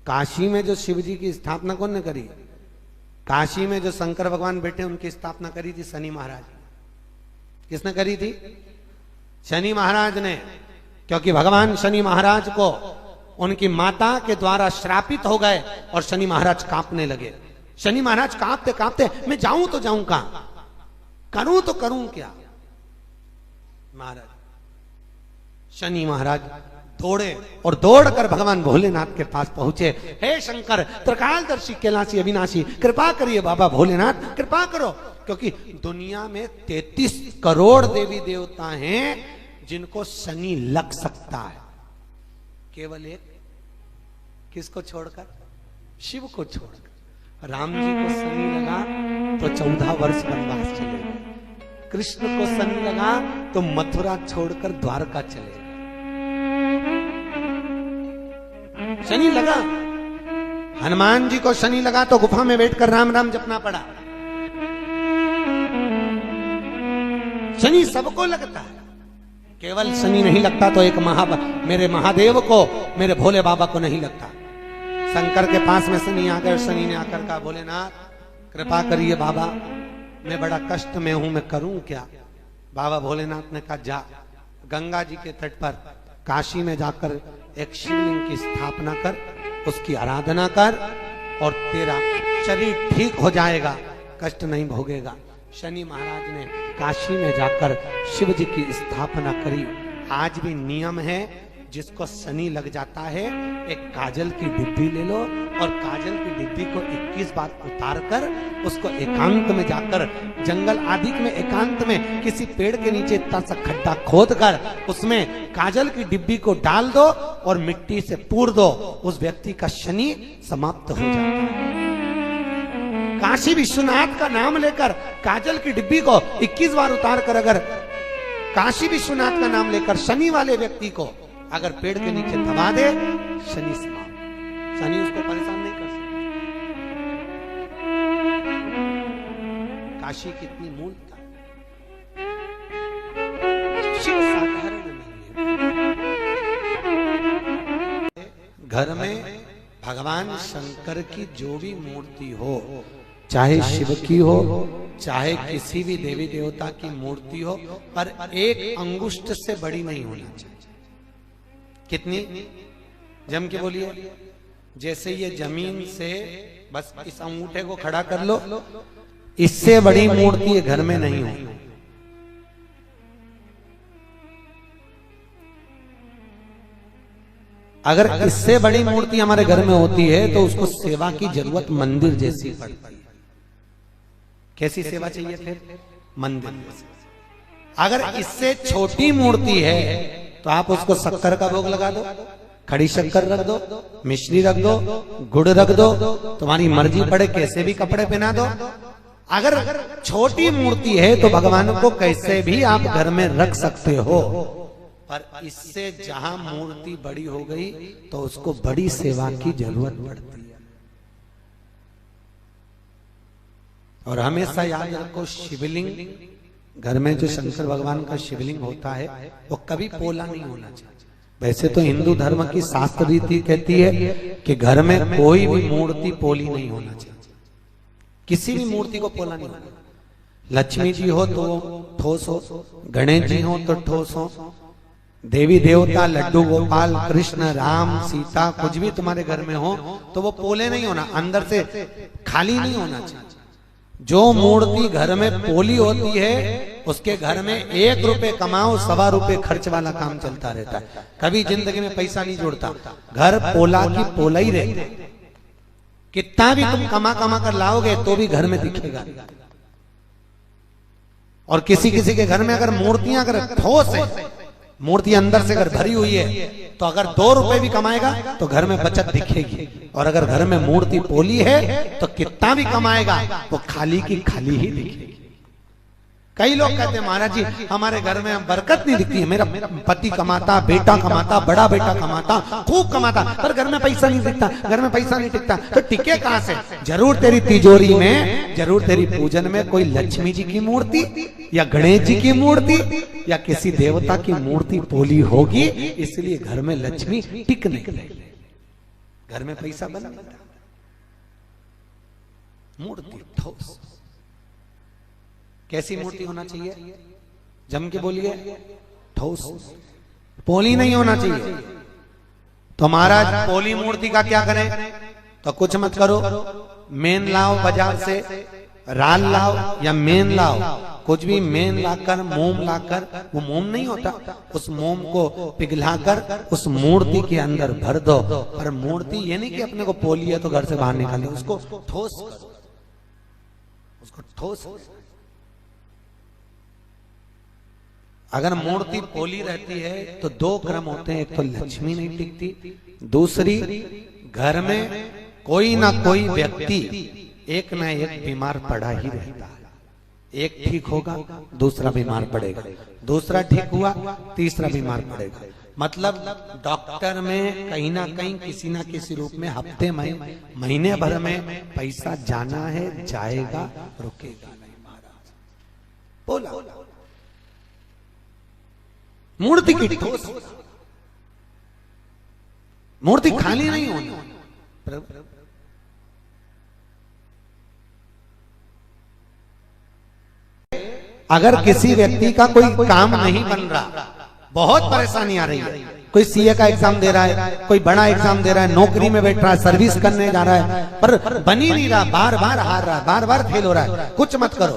काशी में जो शिव जी की स्थापना कौन ने करी? काशी में जो शंकर भगवान बैठे उनकी स्थापना करी थी शनि महाराज। किसने करी थी? शनि महाराज ने। क्योंकि भगवान शनि महाराज को उनकी माता के द्वारा श्रापित हो गए और शनि महाराज कांपने लगे। शनि महाराज कांपते कांपते, मैं जाऊं तो जाऊं कहां, करूं तो करूं क्या? महाराज शनि महाराज दौड़े और दौड़कर भगवान भोलेनाथ के पास पहुंचे। हे शंकर, त्रिकालदर्शी, कैलाशी, अविनाशी, कृपा करिए बाबा भोलेनाथ, कृपा करो। क्योंकि दुनिया में 33 करोड़ देवी देवता हैं जिनको शनि लग सकता है, केवल एक, किसको छोड़कर? शिव को छोड़कर। राम जी को शनि लगा तो 14 वर्ष वनवास चले गए। कृष्ण को शनि लगा तो मथुरा छोड़कर द्वारका चले गए। शनि लगा। हनुमान जी को शनि लगा तो गुफा में बैठकर राम राम जपना पड़ा। शनि सबको लगता है, केवल शनि नहीं लगता तो एक मेरे महादेव को, मेरे भोले बाबा को नहीं लगता। शंकर के पास में शनि आ गए। शनि ने आकर कहा, भोलेनाथ कृपा करिए बाबा, मैं बड़ा कष्ट में हूं, मैं करूं क्या? बाबा भोलेनाथ ने कहा, जा गंगा जी के तट पर काशी में जाकर एक शिवलिंग की स्थापना कर, उसकी आराधना कर और तेरा शरीर ठीक हो जाएगा, कष्ट नहीं भोगेगा। शनि महाराज ने काशी में जाकर शिव जी की स्थापना करी। आज भी नियम है, जिसको शनि लग जाता है एक काजल की डिब्बी ले लो और काजल की डिब्बी को 21 बार उतार कर उसको एकांत में जाकर, जंगल आदि में एकांत में किसी पेड़ के नीचे इतना सा खड्डा खोद कर उसमें काजल की डिब्बी को डाल दो और मिट्टी से पूर दो, उस व्यक्ति का शनि समाप्त हो जाता है। काशी विश्वनाथ का नाम लेकर काजल की डिब्बी को 21 बार उतार कर अगर काशी विश्वनाथ का नाम लेकर शनि वाले व्यक्ति को अगर पेड़ के नीचे दबा दे, शनि समाप्त। शनि उसको परेशान नहीं कर सकता। काशी कितनी मूलता, शिव साधारण नहीं है। घर में भगवान शंकर की जो भी मूर्ति हो, चाहे शिव की हो चाहे किसी भी देवी देवता की मूर्ति हो, पर एक अंगुष्ठ से बड़ी नहीं होनी चाहिए। कितनी? जम के बोलिए। जैसे ये जमीन से बस इस अंगूठे को खड़ा कर लो, इससे बड़ी मूर्ति ये घर में नहीं हो। अगर इससे बड़ी मूर्ति हमारे घर में होती है तो उसको सेवा की जरूरत मंदिर जैसी पड़ती है। कैसी सेवा चाहिए फिर? मंदिर जैसी। अगर इससे छोटी मूर्ति है तो आप उसको शक्कर का भोग लगा दो, खड़ी शक्कर रख दो, मिश्री रख दो, गुड़ रख दो, तुम्हारी मर्जी पड़े कैसे भी कपड़े पहना दो। अगर छोटी मूर्ति है तो भगवान को कैसे भी आप घर में रख सकते हो, पर इससे जहां मूर्ति बड़ी हो गई तो उसको बड़ी सेवा की जरूरत पड़ती है। और हमेशा याद रखो, शिवलिंग घर में जो शंकर भगवान का शिवलिंग होता है वो कभी पोला नहीं होना चाहिए। वैसे तो हिंदू धर्म की शास्त्र रीति कहती है कि घर में कोई भी मूर्ति पोली नहीं होना चाहिए, किसी भी मूर्ति को पोला नहीं होना। लक्ष्मी जी हो तो ठोस हो, गणेश जी हो तो ठोस हो, देवी देवता लड्डू गोपाल कृष्ण राम सीता कुछ भी तुम्हारे घर में हो तो वो पोले नहीं होना, अंदर से खाली नहीं होना चाहिए। जो मूर्ति घर में पोली होती है उसके घर में 1 रुपए कमाओ 1.25 रुपए खर्च वाला काम चलता रहता है, कभी जिंदगी में पैसा नहीं जोड़ता। घर पोला की पोला ही रहता है, कितना भी तुम कमा कमा कर लाओगे तो भी घर में दिखेगा। और किसी किसी के घर में अगर मूर्तियां अगर ठोस है, मूर्ति अंदर से अगर भरी हुई है तो अगर 2 रुपए भी कमाएगा तो घर में बचत दिखेगी। और अगर घर में मूर्ति पोली है तो कितना भी कमाएगा वो खाली की खाली ही दिखेगी। कई लोग कहते हैं महाराज जी हमारे घर में बरकत नहीं दिखती है, मेरा पति कमाता, बेटा कमाता, बड़ा बेटा कमाता, खूब कमाता, पर घर में पैसा नहीं दिखता, घर में पैसा नहीं टिकता। तो टिके कहां से? जरूर तेरी तिजोरी में, जरूर तेरी पूजन में कोई लक्ष्मी जी की मूर्ति या गणेश जी की मूर्ति या किसी देवता की मूर्ति पोली होगी, इसलिए घर में लक्ष्मी टिक नहीं रही। घर में पैसा बन नहीं रहा। मूर्ति ठोस। कैसी मूर्ति होना चाहिए? जम के बोलिए, ठोस, पोली नहीं होना चाहिए। तो महाराज पोली मूर्ति का क्या करें? तो कुछ मत करो, मेन लाओ बाजार से, राल लाओ या मेन लाओ, कुछ भी मेन लाकर, मोम लाकर, वो मोम नहीं होता, उस मोम को पिघलाकर उस मूर्ति के अंदर भर दो। पर मूर्ति ये नहीं कि अपने को पोली है तो घर से बाहर निकाल दो, उसको ठोस करो, उसको ठोस। अगर मूर्ति पोली रहती है तो दो क्रम होते हैं, एक तो लक्ष्मी नहीं टिकती, दूसरी घर में कोई ना कोई व्यक्ति एक ना एक बीमार पड़ा ही रहता है। एक ठीक होगा, दूसरा बीमार पड़ेगा, दूसरा ठीक हुआ, तीसरा बीमार पड़ेगा। मतलब डॉक्टर में कहीं ना कहीं किसी ना किसी रूप में हफ्ते में, महीने भर में पैसा जाना है, जाएगा, रुकेगा नहीं। महाराज बोला मूर्ति की ठोस, मूर्ति खाली नहीं होनी। अगर किसी व्यक्ति का कोई काम नहीं बन रहा, बहुत परेशानी आ रही है, कोई सीए का एग्जाम दे रहा है, कोई बड़ा एग्जाम दे रहा है, नौकरी में बैठ रहा है, सर्विस करने जा रहा है, पर बन ही नहीं रहा, बार बार हार रहा है, बार बार फेल हो रहा है। कुछ मत करो,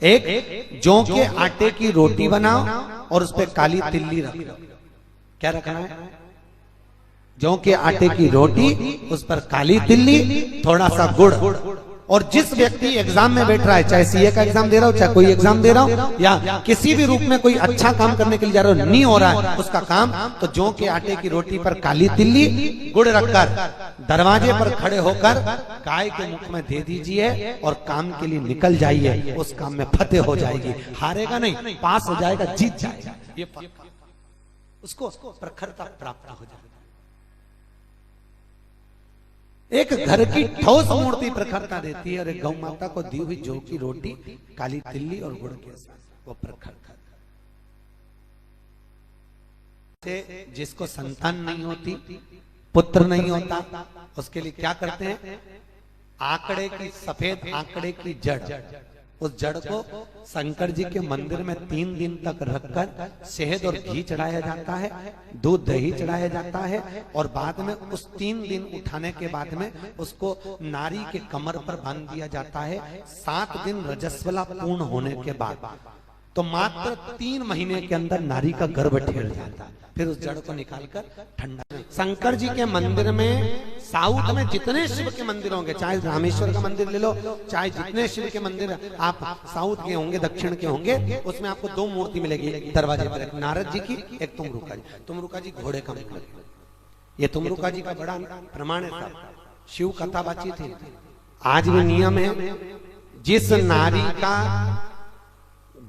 एक जौ के आटे की रोटी बनाओ और उस पर काली तिल्ली रख लो। क्या रखना है? जौ के आटे की रोटी, उस पर काली तिल्ली, थोड़ा सा गुड़। और जिस व्यक्ति एग्जाम में बैठ रहा है, चाहे सीए का एग्जाम दे रहा हो, चाहे कोई एग्जाम दे रहा हो, या किसी भी रूप में कोई अच्छा काम करने के लिए जा रहा हो, नहीं हो रहा है उसका काम, तो जौ के आटे की रोटी पर काली तिल्ली, गुड़ रखकर दरवाजे पर खड़े होकर गाय के मुख में दे दीजिए और काम के लिए निकल जाइए। उस काम में फतेह हो जाएगी, हारेगा नहीं, पास हो जाएगा, जीत जाएगा, ये उसको प्रखरता प्राप्त हो जाएगी। एक घर की ठोस मूर्ति प्रखरता देती है और एक गौ माता को दी हुई जौ की रोटी, काली तिल्ली और गुड़ के साथ वो प्रखरता। जिसको संतान नहीं होती, पुत्र नहीं होता, उसके लिए क्या करते हैं? आंकड़े की, सफेद आंकड़े की जड़, उस जड़ को शंकर जी के मंदिर में 3 दिन तक रखकर शहद और घी चढ़ाया जाता है, दूध दही चढ़ाया जाता है, और बाद में उस 3 दिन उठाने के बाद में उसको नारी के कमर पर बांध दिया जाता है। 7 दिन रजस्वला पूर्ण होने के बाद तो मात्र 3 महीने के अंदर नारी का गर्भ ठेल जाता है। फिर उस जड़ को निकालकर ठंडा। शंकर जी के मंदिर में, साउथ में जितने शिव के मंदिर होंगे, चाहे रामेश्वर का मंदिर ले लो, चाहे जितने शिव के मंदिर आप साउथ के होंगे, दक्षिण के होंगे, उसमें आपको 2 मूर्ति मिलेगी दरवाजे पर, एक नारद जी की, एक तुमरुका जी। तुमरुका जी घोड़े का मुख, ये तुमरुका जी का बड़ा प्रमाण है। शिव कथा बाची थी, आज भी नियम है, जिस नारी का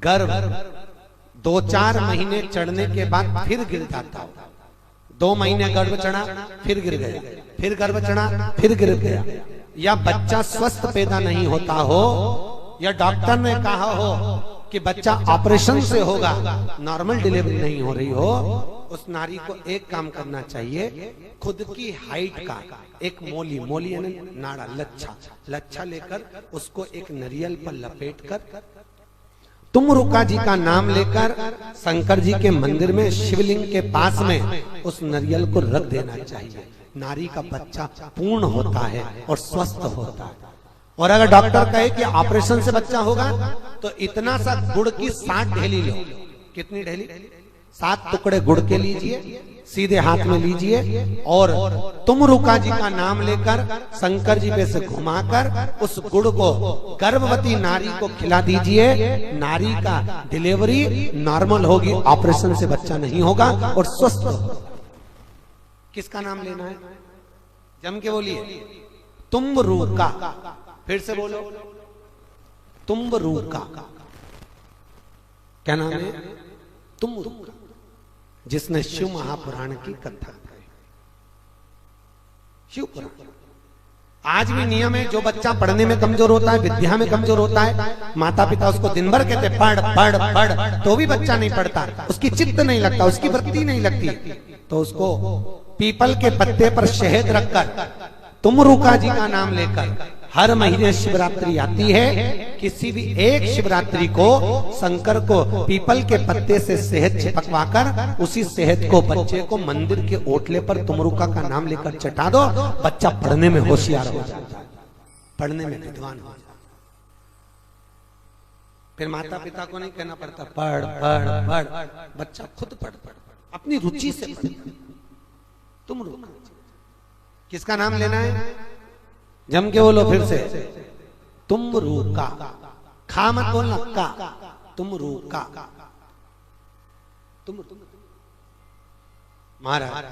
गर्भ 2-4 महीने चढ़ने के बाद फिर गिर जाता हो, 2 महीने गर्भ चढ़ा फिर गिर गया, फिर गर्भ चढ़ा फिर गिर गया, या बच्चा स्वस्थ पैदा नहीं होता हो, या डॉक्टर ने कहा हो कि बच्चा ऑपरेशन से होगा, नॉर्मल डिलीवरी नहीं हो रही हो, उस नारी को एक काम करना चाहिए, खुद की हाइट का एक मोली यानी नाड़ा, लच्छा लेकर उसको एक नरियल पर लपेटकर तुमरुका जी का नाम लेकर शंकर जी के मंदिर में शिवलिंग के पास में उस नरियल को रख देना चाहिए। नारी का बच्चा पूर्ण होता है और स्वस्थ होता है। और अगर डॉक्टर कहे कि ऑपरेशन से बच्चा होगा तो इतना सा गुड़ की 7 ढेली लो। कितनी ढेली? 7 टुकड़े गुड़ के लीजिए, सीधे हाथ में लीजिए और तुमरुका जी का नाम लेकर शंकर जी पे से घुमाकर उस गुड़ को गर्भवती नारी को खिला दीजिए। नारी का डिलीवरी नॉर्मल होगी, ऑपरेशन से बच्चा नहीं होगा और स्वस्थ होगा। किसका नाम लेना है? जम के बोलिए, तुमरुका। फिर से बोलो, तुमरुका। क्या नाम है? तुमरुका, जिसने शिव महापुराण की कथा कही। शिव पुराण आज भी नियम है, जो बच्चा पढ़ने में कमजोर होता है, विद्या में कमजोर होता है, माता पिता उसको दिन भर कहते पढ़ पढ़ पढ़, तो भी बच्चा नहीं पढ़ता, उसकी चित्त नहीं लगता, उसकी वृत्ति नहीं लगती, तो उसको पीपल के पत्ते पर शहद रखकर तुमरुका जी का नाम लेकर हर महीने शिवरात्रि आती है। किसी भी एक शिवरात्रि को शंकर को पीपल के पत्ते से शहद चिपकवाकर उसी शहद को बच्चे को मंदिर के ओटले पर तुमरुका का नाम लेकर चटा दो, बच्चा पढ़ने में होशियार हो जाता है, पढ़ने में विद्वान हो जाता है। फिर माता पिता को नहीं कहना पड़ता पढ़ पढ़ पढ़, बच्चा खुद पढ़ अपनी रुचि से पढ़। तुमरुका किसका नाम लेना है? जम के बोलो फिर से, तुमरुका। खा मत बोलना, का। तुमरुका। महाराज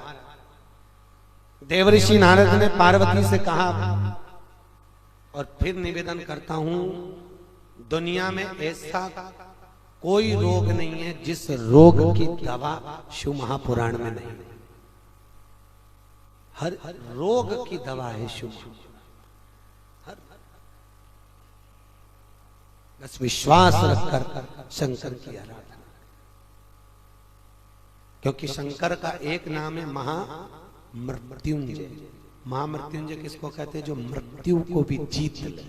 देवऋषि नारद ने पार्वती से कहा, और फिर निवेदन करता हूं, दुनिया में ऐसा कोई रोग नहीं है जिस रोग की दवा शिव महापुराण में नहीं। हर रोग की दवा है शिव। बस विश्वास रखकर शंकर की आराधना, क्योंकि शंकर का एक नाम है महामृत्युंजय। महामृत्युंजय किसको कहते हैं? जो मृत्यु को भी जीत ले।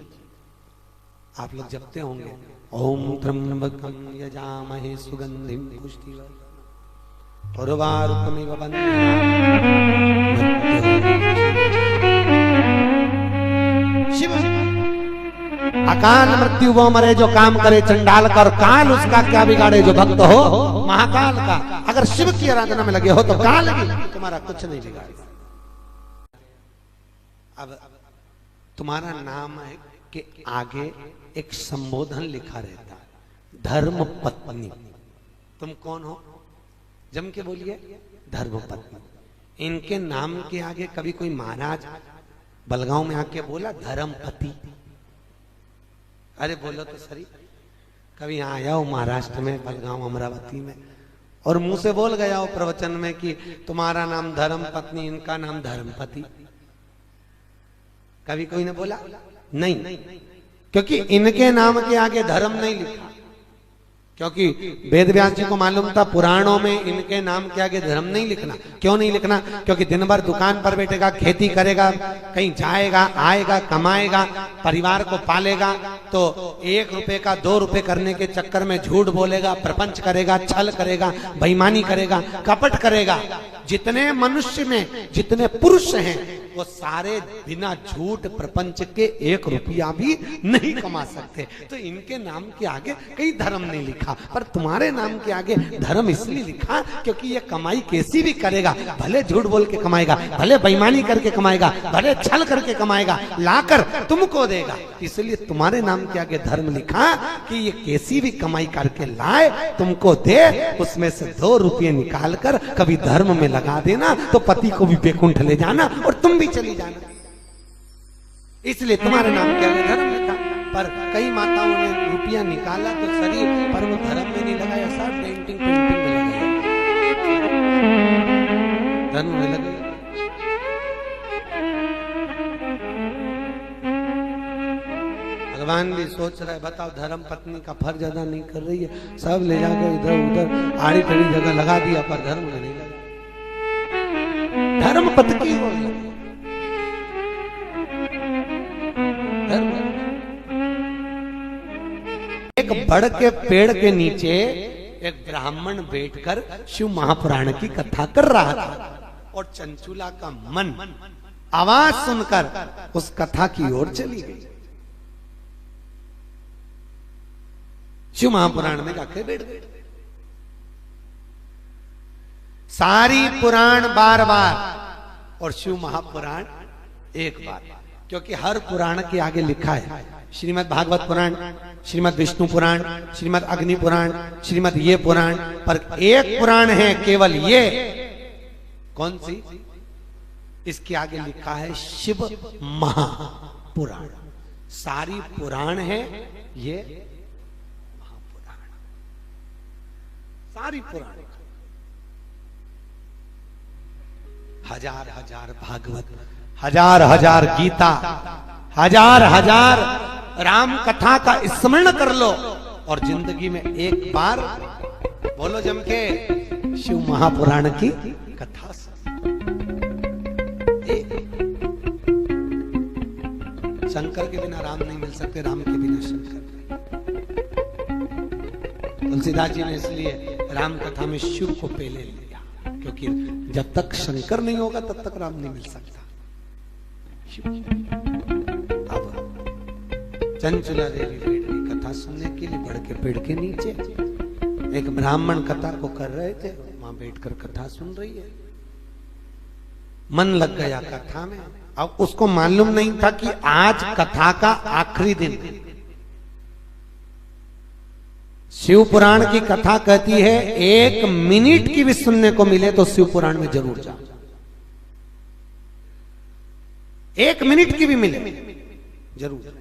आप लोग जपते होंगे, ओम त्र्यंबकं यजामहे सुगंधिं पुष्टिवर्धनम् उर्वारुकमिव शिव। अकाल मृत्यु वो मरे जो काम करे चंडाल का, और काल उसका क्या बिगाड़े जो भक्त हो महाकाल का। अगर शिव की आराधना में लगे हो तो काल भी तुम्हारा कुछ नहीं बिगाड़ेगा। अब तुम्हारा नाम है कि आगे एक संबोधन लिखा रहता है, धर्म पत्नी। तुम कौन हो? जम के बोलिए, धर्म पत्नी। इनके नाम के आगे कभी कोई महाराज बलगांव में आके बोला धर्मपति? अरे बोलो तो सही। कभी यहाँ आया हो महाराष्ट्र में, बलगांव अमरावती में, और मुंह से बोल गया हो प्रवचन में कि तुम्हारा नाम धर्म पत्नी, इनका नाम धर्मपति? कभी कोई ने बोला? नहीं, क्योंकि इनके नाम के आगे धर्म नहीं लिखा। क्योंकि वेद व्यास जी को मालूम था पुराणों में इनके नाम के आगे धर्म नहीं लिखना। क्यों नहीं लिखना? क्योंकि दिन भर दुकान पर बैठेगा, खेती करेगा, कहीं जाएगा आएगा, कमाएगा, परिवार को पालेगा, तो 1 रुपए का 2 रुपए करने के चक्कर में झूठ बोलेगा, प्रपंच करेगा, छल करेगा, बेईमानी करेगा, कपट करेगा। जितने मनुष्य में जितने पुरुष हैं वो सारे बिना झूठ प्रपंच के 1 रुपया भी नहीं कमा सकते। तो इनके नाम के आगे कहीं धर्म नहीं लिखा, पर तुम्हारे नाम के आगे धर्म इसलिए लिखा क्योंकि ये कमाई कैसी भी करेगा, भले झूठ बोल के कमाएगा, भले बेईमानी करके कमाएगा, भले छल करके कमाएगा, लाकर तुमको देगा। इसलिए तुम्हारे नाम के आगे धर्म लिखा कि ये कैसी भी कमाई करके लाए, तुमको दे, उसमें से 2 रुपये निकाल कर कभी धर्म में लगा देना, तो पति को भी बैकुंठ ले जाना और तुम भी चली जाना। इसलिए तुम्हारे नाम के आगे धर्म लिखा। पर कई माताओं ने रुपया निकाला तो शरीर पर वो धर्म में नहीं लगाया, सब पेंटिंग में लगाया, धर्म में लगाया। भगवान भी सोच रहा है, बताओ धर्म पत्नी का फर्ज अदा नहीं कर रही है, सब ले जाकर इधर उधर आड़ी टेढ़ी जगह लगा दिया, पर धर्म में नहीं लगा। धर्म पत्नी की हो एक बड़ के पेड़ के नीचे एक ब्राह्मण बैठकर शिव महापुराण की कथा कर रहा था, और चंचुला का मन आवाज सुनकर उस कथा की ओर चली गई। शिव महापुराण में जाकर बैठ गए। सारी पुराण बार बार और शिव महापुराण एक बार, क्योंकि हर पुराण के आगे लिखा है श्रीमद् भागवत पुराण, श्रीमद् विष्णु पुराण, श्रीमद् अग्नि पुराण, श्रीमद् ये पुराण, पर एक पुराण है केवल ये। कौन सी? इसके आगे लिखा है शिव महापुराण। सारी पुराण है ये महापुराण, सारी पुराण। हजार हजार भागवत, हजार हजार गीता, हजार हजार राम कथा का स्मरण कर लो, और जिंदगी में एक बार बोलो जम के शिव महापुराण की कथा। शंकर के बिना राम नहीं मिल सकते, राम के बिना शंकर नहीं। तुलसीदास जी ने इसलिए राम कथा में शिव को पहले लिया, क्योंकि जब तक शंकर नहीं होगा तब तक राम नहीं मिल सकता। अब चंचला देवी बैठ गई कथा सुनने के लिए, बढ़ के पेड़ के नीचे एक ब्राह्मण कथा को कर रहे थे, वहां बैठकर कथा सुन रही है। मन लग गया कथा में। अब उसको मालूम नहीं था कि आज कथा का आखिरी दिन। शिव पुराण की कथा कहती है 1 मिनट की भी सुनने को मिले तो शिव पुराण में जरूर जाओ। 1 मिनट की भी मिले जरूर।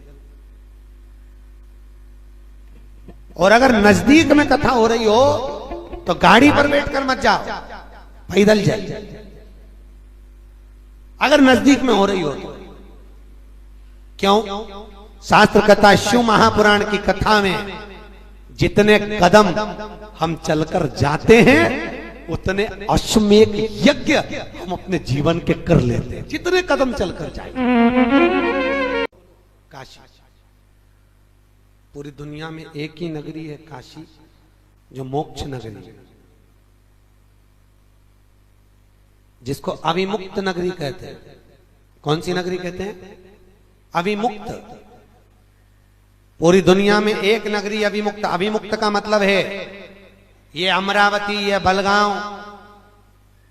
और अगर नजदीक में कथा हो रही हो तो गाड़ी पर बैठकर मत जाओ, पैदल जाइए। अगर नजदीक में हो रही हो तो क्यों? शास्त्र कथा शिव महापुराण की कथा में जितने कदम हम चलकर जाते हैं उतने अश्वमेध यज्ञ हम अपने जीवन के कर लेते हैं, जितने कदम चलकर जाए। काशी, पूरी दुनिया में एक ही नगरी है काशी जो मोक्ष नगरी है, जिसको अविमुक्त नगरी कहते हैं। कौन सी नगरी कहते हैं? अविमुक्त। पूरी दुनिया में एक नगरी अविमुक्त। अविमुक्त का मतलब है ये अमरावती, ये बलगांव,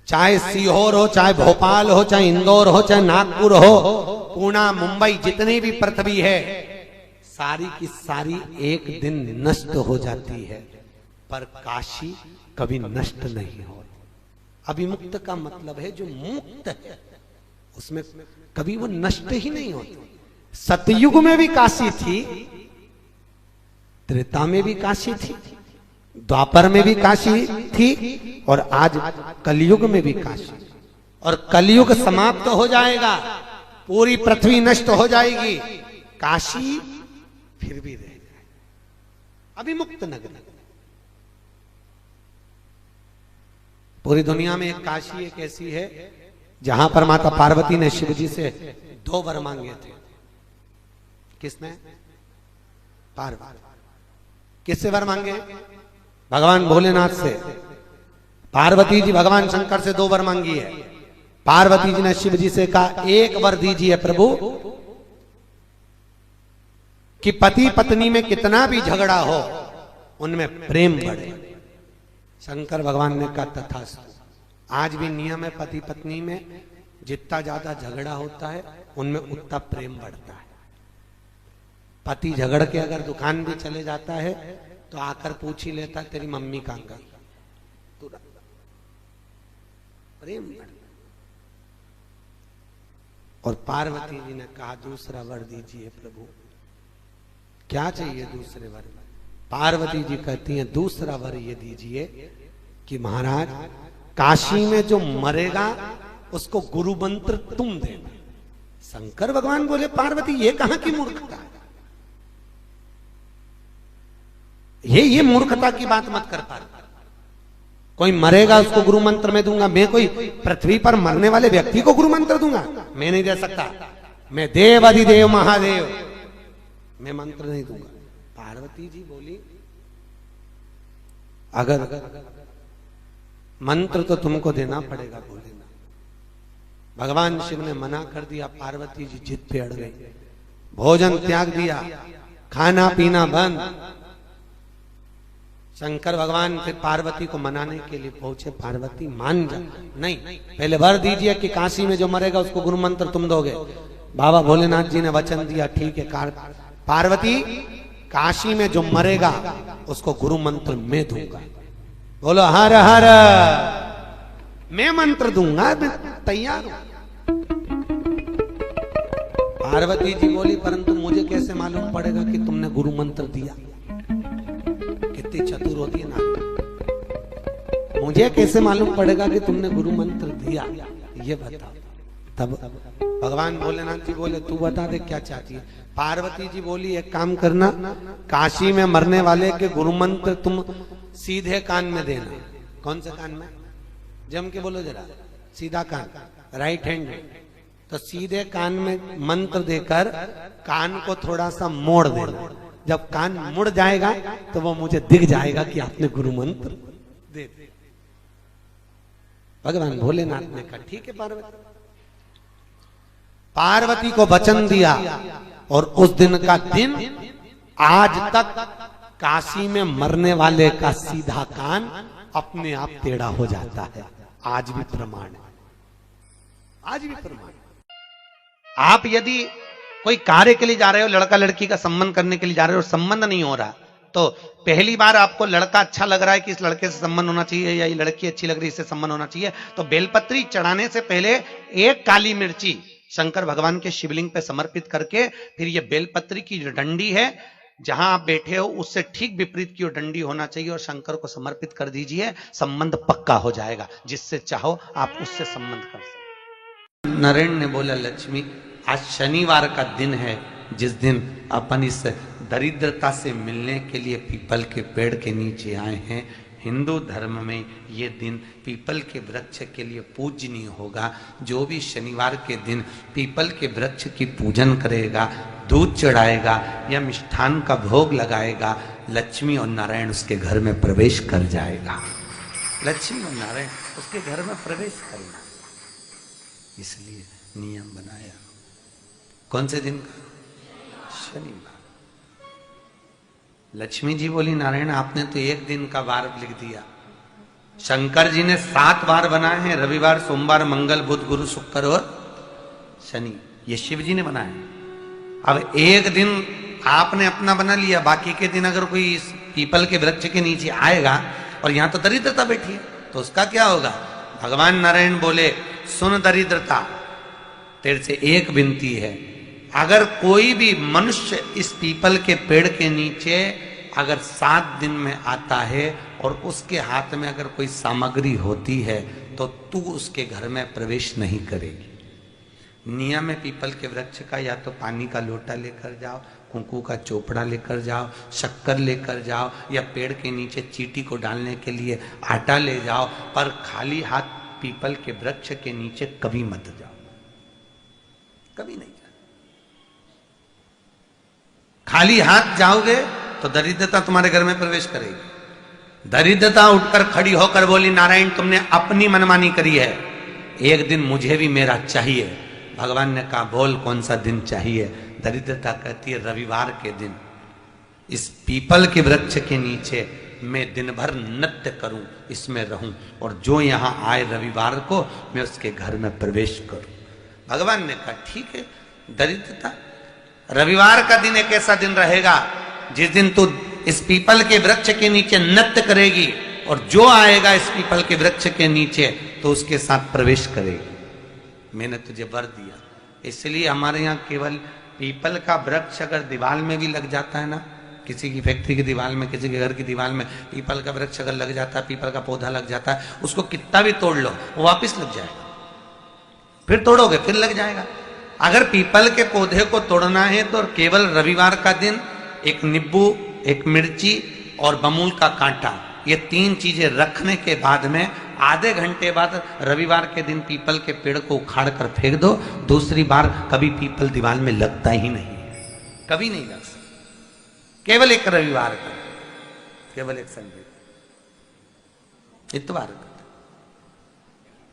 चाहे सीहोर हो, चाहे भोपाल हो, चाहे इंदौर हो, चाहे नागपुर हो, पुणे, मुंबई, जितनी भी पृथ्वी है सारी की सारी एक दिन नष्ट हो जाती है, पर काशी कभी नष्ट नहीं होती। अविमुक्त का मतलब है जो मुक्त है, उसमें कभी वो नष्ट ही नहीं होती। सतयुग में भी काशी थी, त्रेता में भी काशी थी, द्वापर में भी काशी थी, और आज कलयुग में भी काशी। और कलयुग समाप्त हो जाएगा, पूरी पृथ्वी नष्ट हो जाएगी, काशी फिर भी रह जाएगी। अविमुक्त नगरी। पूरी दुनिया में एक काशी एक ऐसी है जहां पर माता पार्वती ने शिव जी से 2 वर मांगे थे। किसने? पार्वती। किससे वर मांगे? भगवान भोलेनाथ से। पार्वती जी भगवान शंकर से 2 वर मांगी है। पार्वती जी ने शिव जी से कहा, 1 वर दीजिए प्रभु कि पति पत्नी में कितना भी झगड़ा हो उनमें प्रेम बढ़े। शंकर भगवान ने कहा तथास्तु। आज भी नियम है, पति पत्नी में जितना ज्यादा झगड़ा होता है उनमें उतना प्रेम बढ़ता है। पति झगड़ के अगर दुकान भी चले जाता है तो आकर पूछ ही लेता है तेरी मम्मी कहां गई, तुरंत प्रेम बढ़ता। और पार्वती जी ने कहा दूसरा वर दीजिए प्रभु। क्या चाहिए दूसरे वर? पार्वती जी कहती हैं दूसरा वर ये दीजिए कि महाराज काशी में जो मरेगा उसको गुरु मंत्र तुम देना। शंकर भगवान बोले पार्वती ये कहां की मूर्खता है, ये मूर्खता की बात मत कर पा। कोई मरेगा उसको गुरु मंत्र में दूंगा? मैं कोई पृथ्वी पर मरने वाले व्यक्ति को गुरु मंत्र दूंगा? मैं नहीं दे सकता। मैं देव अधिदेव महादेव, मैं मंत्र नहीं दूंगा। पार्वती जी बोली अगर मंत्र तो तुमको देना पड़ेगा, बोलेना। भगवान शिव ने मना कर दिया, पार्वती जी जिद पे अड़ गई, भोजन त्याग दिया, खाना पीना बंद। शंकर भगवान फिर पार्वती को मनाने के लिए पहुंचे, पार्वती मान जा, नहीं पहले वर दीजिए कि काशी में जो मरेगा उसको गुरु मंत्र तुम दोगे। बाबा भोलेनाथ जी ने वचन दिया, ठीक है पार्वती, काशी में जो मरेगा उसको गुरु मंत्र मैं दूंगा। बोलो हर हर, मैं मंत्र दूंगा, मैं तैयार हूं। पार्वती जी बोली परंतु मुझे कैसे मालूम पड़ेगा कि तुमने गुरु मंत्र दिया? कितनी चतुर होती है ना। मुझे कैसे मालूम पड़ेगा कि तुमने गुरु मंत्र दिया, ये बताओ। तब भगवान भोलेनाथ जी बोले तू बता दे क्या चाहती है। पार्वती जी बोली एक काम करना, काशी में मरने वाले के गुरु मंत्र तुम सीधे कान में देना। कौन से कान में? जम के बोलो जरा, सीधा कान, राइट हैंड में। तो सीधे कान में मंत्र देकर कान को थोड़ा सा मोड़ देना। जब कान मुड़ जाएगा तो वो मुझे दिख जाएगा कि आपने गुरु मंत्र दे दिया। भगवान भोलेनाथ ने कहा ठीक है पार्वती। पार्वती को वचन दिया और उस दिन का दिन आज तक काशी में मरने वाले का सीधा कान अपने आप टेढ़ा हो जाता है। आज भी प्रमाण है, आज भी प्रमाण। आप यदि कोई कार्य के लिए जा रहे हो, लड़का लड़की का संबंध करने के लिए जा रहे हो और संबंध नहीं हो रहा, तो पहली बार आपको लड़का अच्छा लग रहा है कि इस लड़के से संबंध होना चाहिए या ये लड़की अच्छी लग रही है इससे संबंध होना चाहिए, तो बेलपत्री चढ़ाने से पहले एक काली मिर्ची शंकर भगवान के शिवलिंग पे समर्पित करके फिर ये बेलपत्री की जो डंडी है जहां आप बैठे हो उससे ठीक विपरीत की वो डंडी होना चाहिए और शंकर को समर्पित कर दीजिए। संबंध पक्का हो जाएगा, जिससे चाहो आप उससे संबंध कर सकते। नरेंद्र ने बोला लक्ष्मी आज शनिवार का दिन है जिस दिन अपन इस दरिद्रता से मिलने के लिए पीपल के पेड़ के नीचे आए हैं। हिंदू धर्म में ये दिन पीपल के वृक्ष के लिए पूजनीय होगा। जो भी शनिवार के दिन पीपल के वृक्ष की पूजन करेगा, दूध चढ़ाएगा या मिष्ठान का भोग लगाएगा, लक्ष्मी और नारायण उसके घर में प्रवेश कर जाएगा। लक्ष्मी और नारायण उसके घर में प्रवेश करेगा, इसलिए नियम बनाया। कौन से दिन का? शनिवार। लक्ष्मी जी बोली नारायण आपने तो एक दिन का वार लिख दिया, शंकर जी ने 7 वार बनाए हैं, रविवार, सोमवार, मंगल, बुध, गुरु, शुक्र और शनि, ये शिव जी ने बनाए। अब एक दिन आपने अपना बना लिया, बाकी के दिन अगर कोई इस पीपल के वृक्ष के नीचे आएगा और यहां तो दरिद्रता बैठी है तो उसका क्या होगा? भगवान नारायण बोले सुन दरिद्रता, तेरे से एक विनती है, अगर कोई भी मनुष्य इस पीपल के पेड़ के नीचे अगर 7 दिन में आता है और उसके हाथ में अगर कोई सामग्री होती है तो तू उसके घर में प्रवेश नहीं करेगी। नियम है पीपल के वृक्ष का, या तो पानी का लोटा लेकर जाओ, कुंकू का चोपड़ा लेकर जाओ, शक्कर लेकर जाओ, या पेड़ के नीचे चींटी को डालने के लिए आटा ले जाओ, पर खाली हाथ पीपल के वृक्ष के नीचे कभी मत जाओ, कभी नहीं। खाली हाथ जाओगे तो दरिद्रता तुम्हारे घर में प्रवेश करेगी। दरिद्रता उठकर खड़ी होकर बोली नारायण तुमने अपनी मनमानी करी है, एक दिन मुझे भी मेरा चाहिए। भगवान ने कहा बोल कौन सा दिन चाहिए? दरिद्रता कहती है रविवार के दिन इस पीपल के वृक्ष के नीचे मैं दिन भर नृत्य करूं, इसमें रहूं, और जो यहां आए रविवार को मैं उसके घर में प्रवेश करूं। भगवान ने कहा ठीक है। दरिद्रता रविवार का दिन एक ऐसा दिन रहेगा जिस दिन तू इस पीपल के वृक्ष के नीचे नृत्य करेगी और जो आएगा इस पीपल के वृक्ष के नीचे तो उसके साथ प्रवेश करेगी। मैंने तुझे वर दिया। इसलिए हमारे यहाँ केवल पीपल का वृक्ष अगर दीवार में भी लग जाता है ना, किसी की फैक्ट्री की दीवार में, किसी के घर की दीवार में पीपल का वृक्ष अगर लग जाता है, पीपल का पौधा लग जाता है, उसको कितना भी तोड़ लो वो वापिस लग जाएगा, फिर तोड़ोगे फिर लग जाएगा। अगर पीपल के पौधे को तोड़ना है तो केवल रविवार का दिन एक नींबू, एक मिर्ची और बमूल का कांटा, ये 3 चीजें रखने के बाद में आधे घंटे बाद रविवार के दिन पीपल के पेड़ को उखाड़ कर फेंक दो। दूसरी बार कभी पीपल दीवार में लगता ही नहीं है, कभी नहीं लग सकता। केवल एक रविवार का, केवल एक संडे, इतवार का।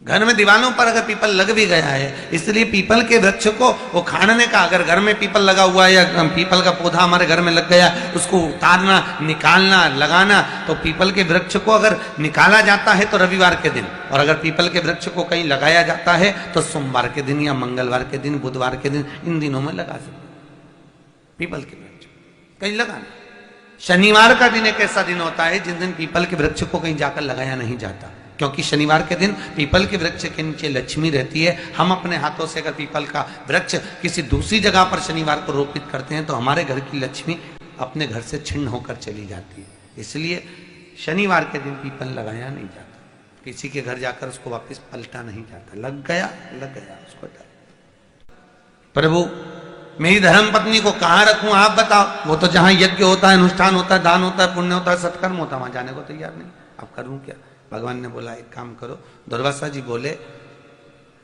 घर में दीवारों पर अगर पीपल लग भी गया है, इसलिए पीपल के वृक्ष को उखाड़ने का, अगर घर में पीपल लगा हुआ है या पीपल का पौधा हमारे घर में लग गया, उसको उतारना, निकालना, लगाना, तो पीपल के वृक्ष को अगर निकाला जाता है तो रविवार के दिन, और अगर पीपल के वृक्ष को कहीं लगाया जाता है तो सोमवार के दिन या मंगलवार के दिन, बुधवार के दिन, इन दिनों में लगा सकते पीपल के वृक्ष कहीं लगाना। शनिवार का दिन एक ऐसा दिन होता है जिस दिन पीपल के वृक्ष को कहीं जाकर लगाया नहीं जाता, क्योंकि शनिवार के दिन पीपल के वृक्ष के नीचे लक्ष्मी रहती है। हम अपने हाथों से अगर पीपल का वृक्ष किसी दूसरी जगह पर शनिवार को रोपित करते हैं तो हमारे घर की लक्ष्मी अपने घर से छिन्न होकर चली जाती है। इसलिए शनिवार के दिन पीपल लगाया नहीं जाता, किसी के घर जाकर उसको वापस पलटा नहीं जाता। लग गया उसको डाल। प्रभु मेरी धर्म पत्नी को कहाँ रखूं आप बताओ? वो तो जहां यज्ञ होता है, अनुष्ठान होता है, दान होता है, पुण्य होता है, सत्कर्म होता है, वहां जाने को तैयार नहीं। अब करूं क्या? भगवान ने बोला एक काम करो। दुर्वासा जी बोले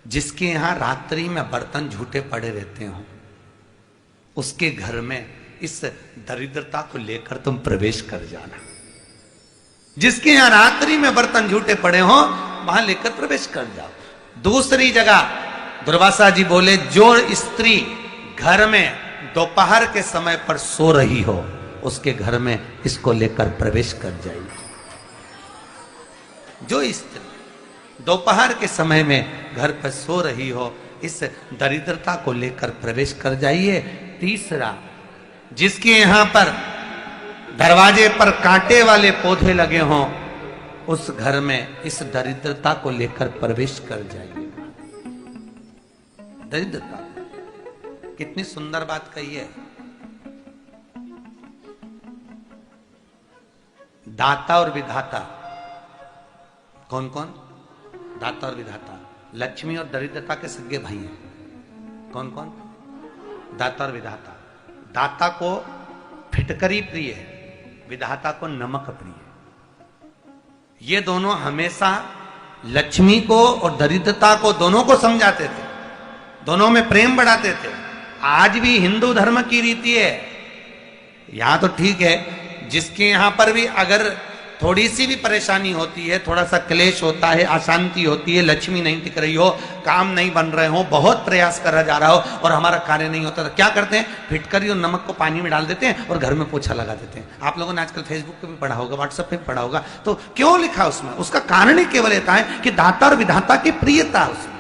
जिसके यहां रात्रि में बर्तन झूठे पड़े रहते हो, उसके घर में इस दरिद्रता को लेकर तुम प्रवेश कर जाना। जिसके यहां रात्रि में बर्तन झूठे पड़े हो, वहां लेकर प्रवेश कर जाओ। दूसरी जगह दुर्वासा जी बोले, जो स्त्री घर में दोपहर के समय पर सो रही हो, उसके घर में इसको लेकर प्रवेश कर जाइए। जो स्त्री दोपहर के समय में घर पर सो रही हो, इस दरिद्रता को लेकर प्रवेश कर जाइए। तीसरा, जिसके यहां पर दरवाजे पर कांटे वाले पौधे लगे हों, उस घर में इस दरिद्रता को लेकर प्रवेश कर जाइए। दरिद्रता, कितनी सुंदर बात कही है। दाता और विधाता, कौन कौन? दाता और विधाता। लक्ष्मी और दरिद्रता के सगे भाई हैं। कौन कौन? दाता और विधाता। दाता को फिटकरी प्रिय है, विधाता को नमक प्रिय है। ये दोनों हमेशा लक्ष्मी को और दरिद्रता को, दोनों को समझाते थे, दोनों में प्रेम बढ़ाते थे। आज भी हिंदू धर्म की रीति है। यहां तो ठीक है, जिसके यहां पर भी अगर थोड़ी सी भी परेशानी होती है, थोड़ा सा क्लेश होता है, अशांति होती है, लक्ष्मी नहीं टिक रही हो, काम नहीं बन रहे हो, बहुत प्रयास करा जा रहा हो और हमारा कार्य नहीं होता, तो क्या करते हैं? फिटकरी और नमक को पानी में डाल देते हैं और घर में पोछा लगा देते हैं। आप लोगों ने आजकल फेसबुक पे भी पढ़ा होगा, व्हाट्सएप पे भी पढ़ा होगा। तो क्यों लिखा उसमें? उसका कारण ही केवल ये है कि दाता और विधाता की प्रियता उसमें।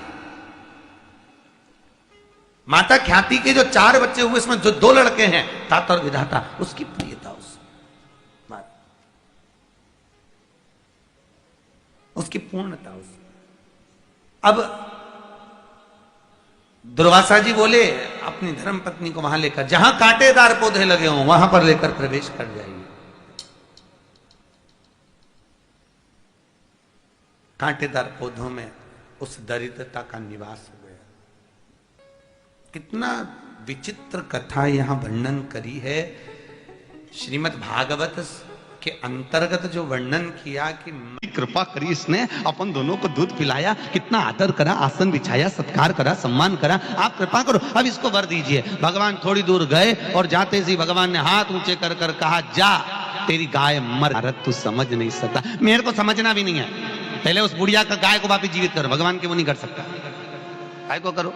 माता ख्याति के जो 4 बच्चे हुए, इसमें जो 2 लड़के हैं, दाता और विधाता, उसकी प्रियता उसकी पूर्णता उसकी। अब दुर्वासा जी बोले अपनी धर्म पत्नी को वहां लेकर, जहां कांटेदार पौधे लगे हों वहां पर लेकर प्रवेश कर जाइए। कांटेदार पौधों में उस दरिद्रता का निवास हो गया। कितना विचित्र कथा यहां वर्णन करी है। श्रीमद् भागवत के अंतर्गत जो वर्णन किया कि कृपा करी, इसने अपन दोनों को दूध पिलाया, कितना आदर करा, आसन बिछाया, सत्कार करा, सम्मान करा, आप कृपा करो, अब इसको वर दीजिए। भगवान थोड़ी दूर गए और जाते ही भगवान ने हाथ ऊंचे कर कर कहा, जा तेरी गाय मर। भारत तू समझ नहीं सकता, मेरे को समझना भी नहीं है। पहले उस बुढ़िया का गाय को वापिस जीवित करो, भगवान के वो नहीं कर सकता। गाय को करो।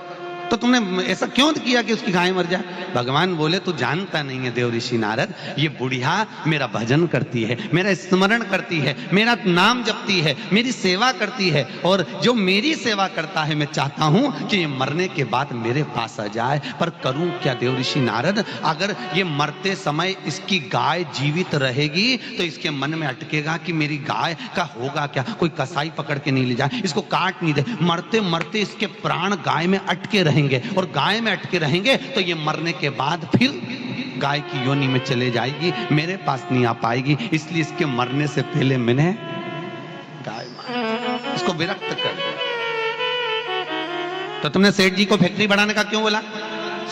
तो तुमने ऐसा क्यों किया कि उसकी गाय मर जाए? भगवान बोले, तू जानता नहीं है देव ऋषि नारद, ये बुढ़िया मेरा भजन करती है, मेरा स्मरण करती है, मेरा नाम जपती है, मेरी सेवा करती है, और जो मेरी सेवा करता है मैं चाहता हूं कि ये मरने के बाद मेरे पास आ जाए। पर करूं क्या देव ऋषि नारद? अगर ये मरते समय इसकी गाय जीवित रहेगी तो इसके मन में अटकेगा कि मेरी गाय का होगा क्या, कोई कसाई पकड़ के नहीं ले जाए, इसको काट नहीं दे। मरते मरते इसके प्राण गाय में अटके रहेंगे, और गाय में अटके रहेंगे तो ये मरने के बाद फिर गाय की योनि में चले जाएगी, मेरे पास नहीं आ पाएगी। इसलिए इसके मरने से पहले मैंने गाय मार, इसको विरक्त कर दिया। तो तुमने सेठ जी को फैक्ट्री बढ़ाने का क्यों बोला?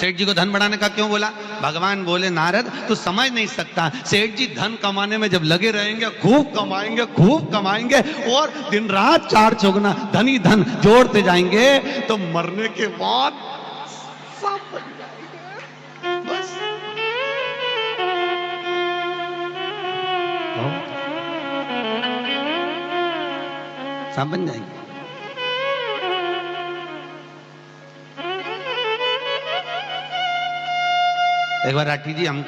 सेठ जी को धन बढ़ाने का क्यों बोला? भगवान बोले, नारद तू समझ नहीं सकता, सेठ जी धन कमाने में जब लगे रहेंगे, खूब कमाएंगे और दिन रात 4 चौगुना धन ही धन जोड़ते जाएंगे, तो मरने के बाद सब बन जाएंगे। बस सब बन जाएंगे। एक बार राठी जी हम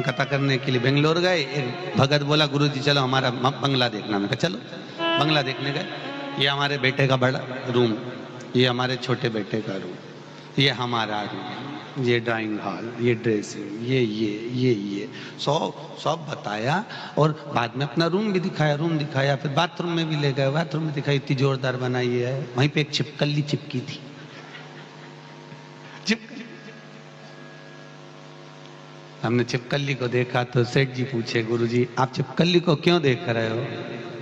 कथा करने के लिए बेंगलोर गए। एक भगत बोला, गुरु जी चलो हमारा बंगला देखना। मैं कहा चलो। बंगला देखने गए। ये हमारे बेटे का बड़ा रूम, ये हमारे छोटे बेटे का रूम, ये हमारा रूम, ये ड्राइंग हॉल, ये ड्रेसिंग, ये सब बताया, और बाद में अपना रूम भी दिखाया, फिर बाथरूम में भी ले गए, बाथरूम में दिखाई, इतनी जोरदार बनाई है। वहीं पे एक छिपकली चिपकी थी। हमने छिपकली को देखा तो सेठ जी पूछे, गुरुजी आप छिपकली को क्यों देख रहे हो,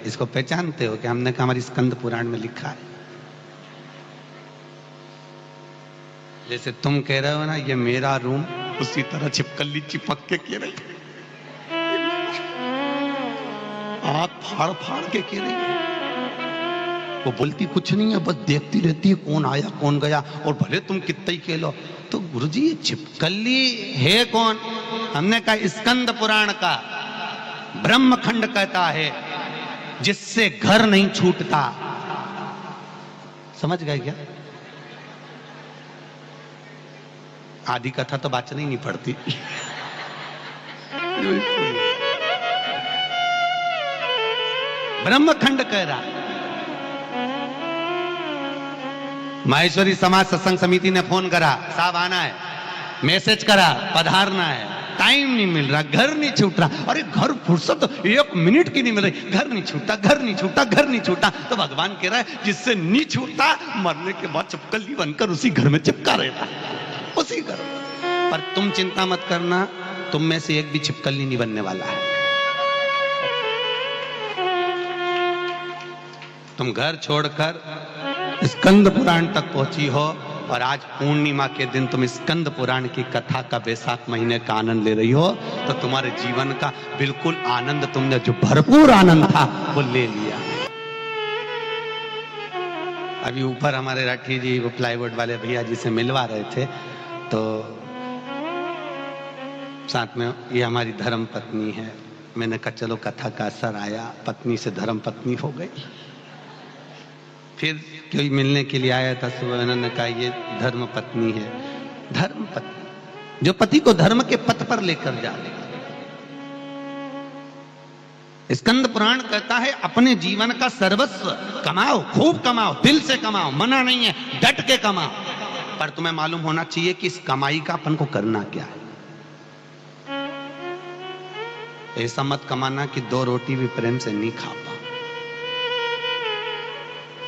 इसको पहचानते हो? कि हमने कहा हमारी स्कंद पुराण में लिखा है। जैसे तुम कह रहे हो ना ये मेरा रूम, उसी तरह छिपकली चिपक के कह रही है, हाथ फाड़ फाड़ के कह रही है। वो बोलती कुछ नहीं है, बस देखती रहती है कौन आया कौन गया, और भले तुम कितना ही खेलो। तो गुरुजी ये छिपकली है कौन? हमने कहा स्कंद पुराण का ब्रह्मखंड कहता है जिससे घर नहीं छूटता। समझ गए क्या? आदि कथा तो बात नहीं पड़ती। ब्रह्मखंड कह रहा। माहेश्वरी समाज सत्संग समिति ने फोन करा, साहब आना है, मैसेज करा पधारना है, टाइम नहीं मिल रहा, घर नहीं छूट रहा। अरे घर फुर्सत 1 मिनट की नहीं मिल रही, घर नहीं छूटता, घर नहीं छूटता, घर नहीं छूटता। तो भगवान कह रहा है जिससे नहीं छूटता मरने के बाद चिपकली बनकर उसी घर में चिपका रहता, उसी घर में। पर तुम चिंता मत करना, तुम में से एक भी छिपकली नहीं बनने वाला है। तुम घर छोड़कर स्कंद पुराण तक पहुंची हो, और आज पूर्णिमा के दिन तुम स्कंद पुराण की कथा का वैशाख महीने का आनंद ले रही हो, तो तुम्हारे जीवन का बिल्कुल आनंद, तुमने जो भरपूर आनंद था वो ले लिया। अभी ऊपर हमारे राठी जी वो प्लाईवुड वाले भैया जी से मिलवा रहे थे, तो साथ में ये हमारी धर्म पत्नी है। मैंने कहा चलो कथा का असर आया, पत्नी से धर्म पत्नी हो गई। फिर कोई मिलने के लिए आया था सुबह, उन्होंने कहा ये धर्म पत्नी है। धर्म पत्नी जो पति को धर्म के पथ पर लेकर जा रही। स्कंद पुराण कहता है अपने जीवन का सर्वस्व कमाओ, खूब कमाओ, दिल से कमाओ, मना नहीं है, डट के कमाओ। पर तुम्हें मालूम होना चाहिए कि इस कमाई का अपन को करना क्या है। ऐसा मत कमाना कि 2 रोटी भी प्रेम से नहीं खा पा।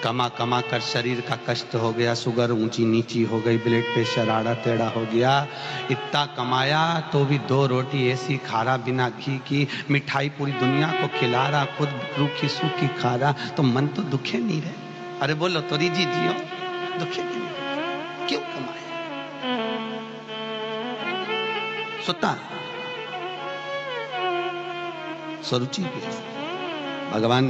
कमा कमा कर शरीर का कष्ट हो गया, शुगर ऊंची नीची हो गई, ब्लड प्रेशर आड़ा टेढ़ा हो गया। इतना कमाया तो भी 2 रोटी ऐसी खा रहा बिना घी की, मिठाई पूरी दुनिया को खिला रहा, खुद रूखी सूखी खा रहा, तो मन तो दुखे नहीं रहे। अरे बोलो तो रिजी जियो, दुखे नहीं, क्यों कमाया? सुता स्वरुचि भगवान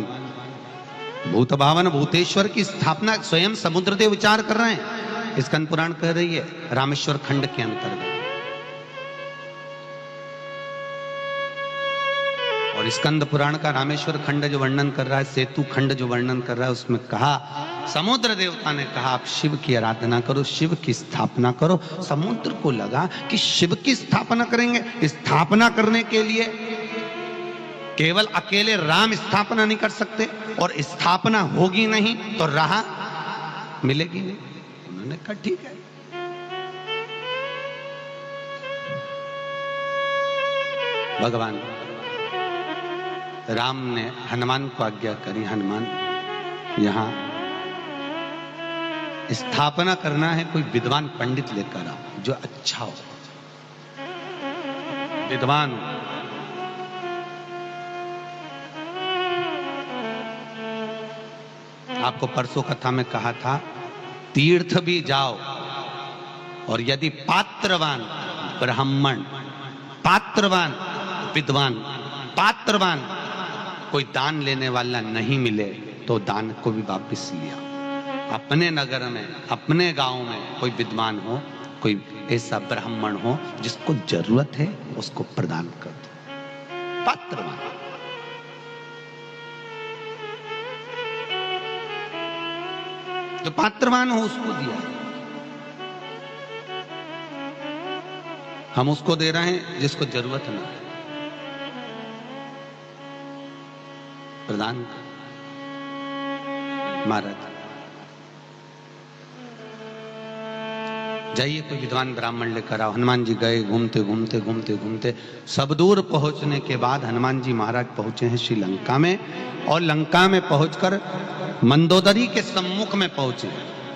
भूत भावन भूतेश्वर की स्थापना स्वयं समुद्र देव विचार कर रहे हैं। स्कंद पुराण कह रही है रामेश्वर खंड के अंतर्गत। और स्कंद पुराण का रामेश्वर खंड जो वर्णन कर रहा है, सेतु खंड जो वर्णन कर रहा है, उसमें कहा समुद्र देवता ने कहा आप शिव की आराधना करो, शिव की स्थापना करो। समुद्र को लगा कि शिव की स्थापना करेंगे। स्थापना करने के लिए केवल अकेले राम स्थापना नहीं कर सकते, और स्थापना होगी नहीं तो राह मिलेगी नहीं। उन्होंने कहा ठीक है। भगवान राम ने हनुमान को आज्ञा करी, हनुमान यहां स्थापना करना है, कोई विद्वान पंडित लेकर आओ जो अच्छा हो, विद्वान हो। आपको परसों कथा में कहा था तीर्थ भी जाओ, और यदि पात्रवान ब्राह्मण, पात्रवान विद्वान, पात्रवान कोई दान लेने वाला नहीं मिले तो दान को भी वापस लिया। अपने नगर में, अपने गांव में कोई विद्वान हो, कोई ऐसा ब्राह्मण हो जिसको जरूरत है, उसको प्रदान कर दो। पात्रवान जो पात्रवान हो उसको दिया। हम उसको दे रहे हैं जिसको जरूरत नहीं, प्रदान महाराज। जाइए कोई विद्वान ब्राह्मण लेकर आओ। हनुमान जी गए, घूमते घूमते घूमते घूमते सब दूर पहुंचने के बाद हनुमान जी महाराज पहुंचे हैं श्रीलंका में, और लंका में पहुंचकर मंदोदरी के सम्मुख में पहुंचे।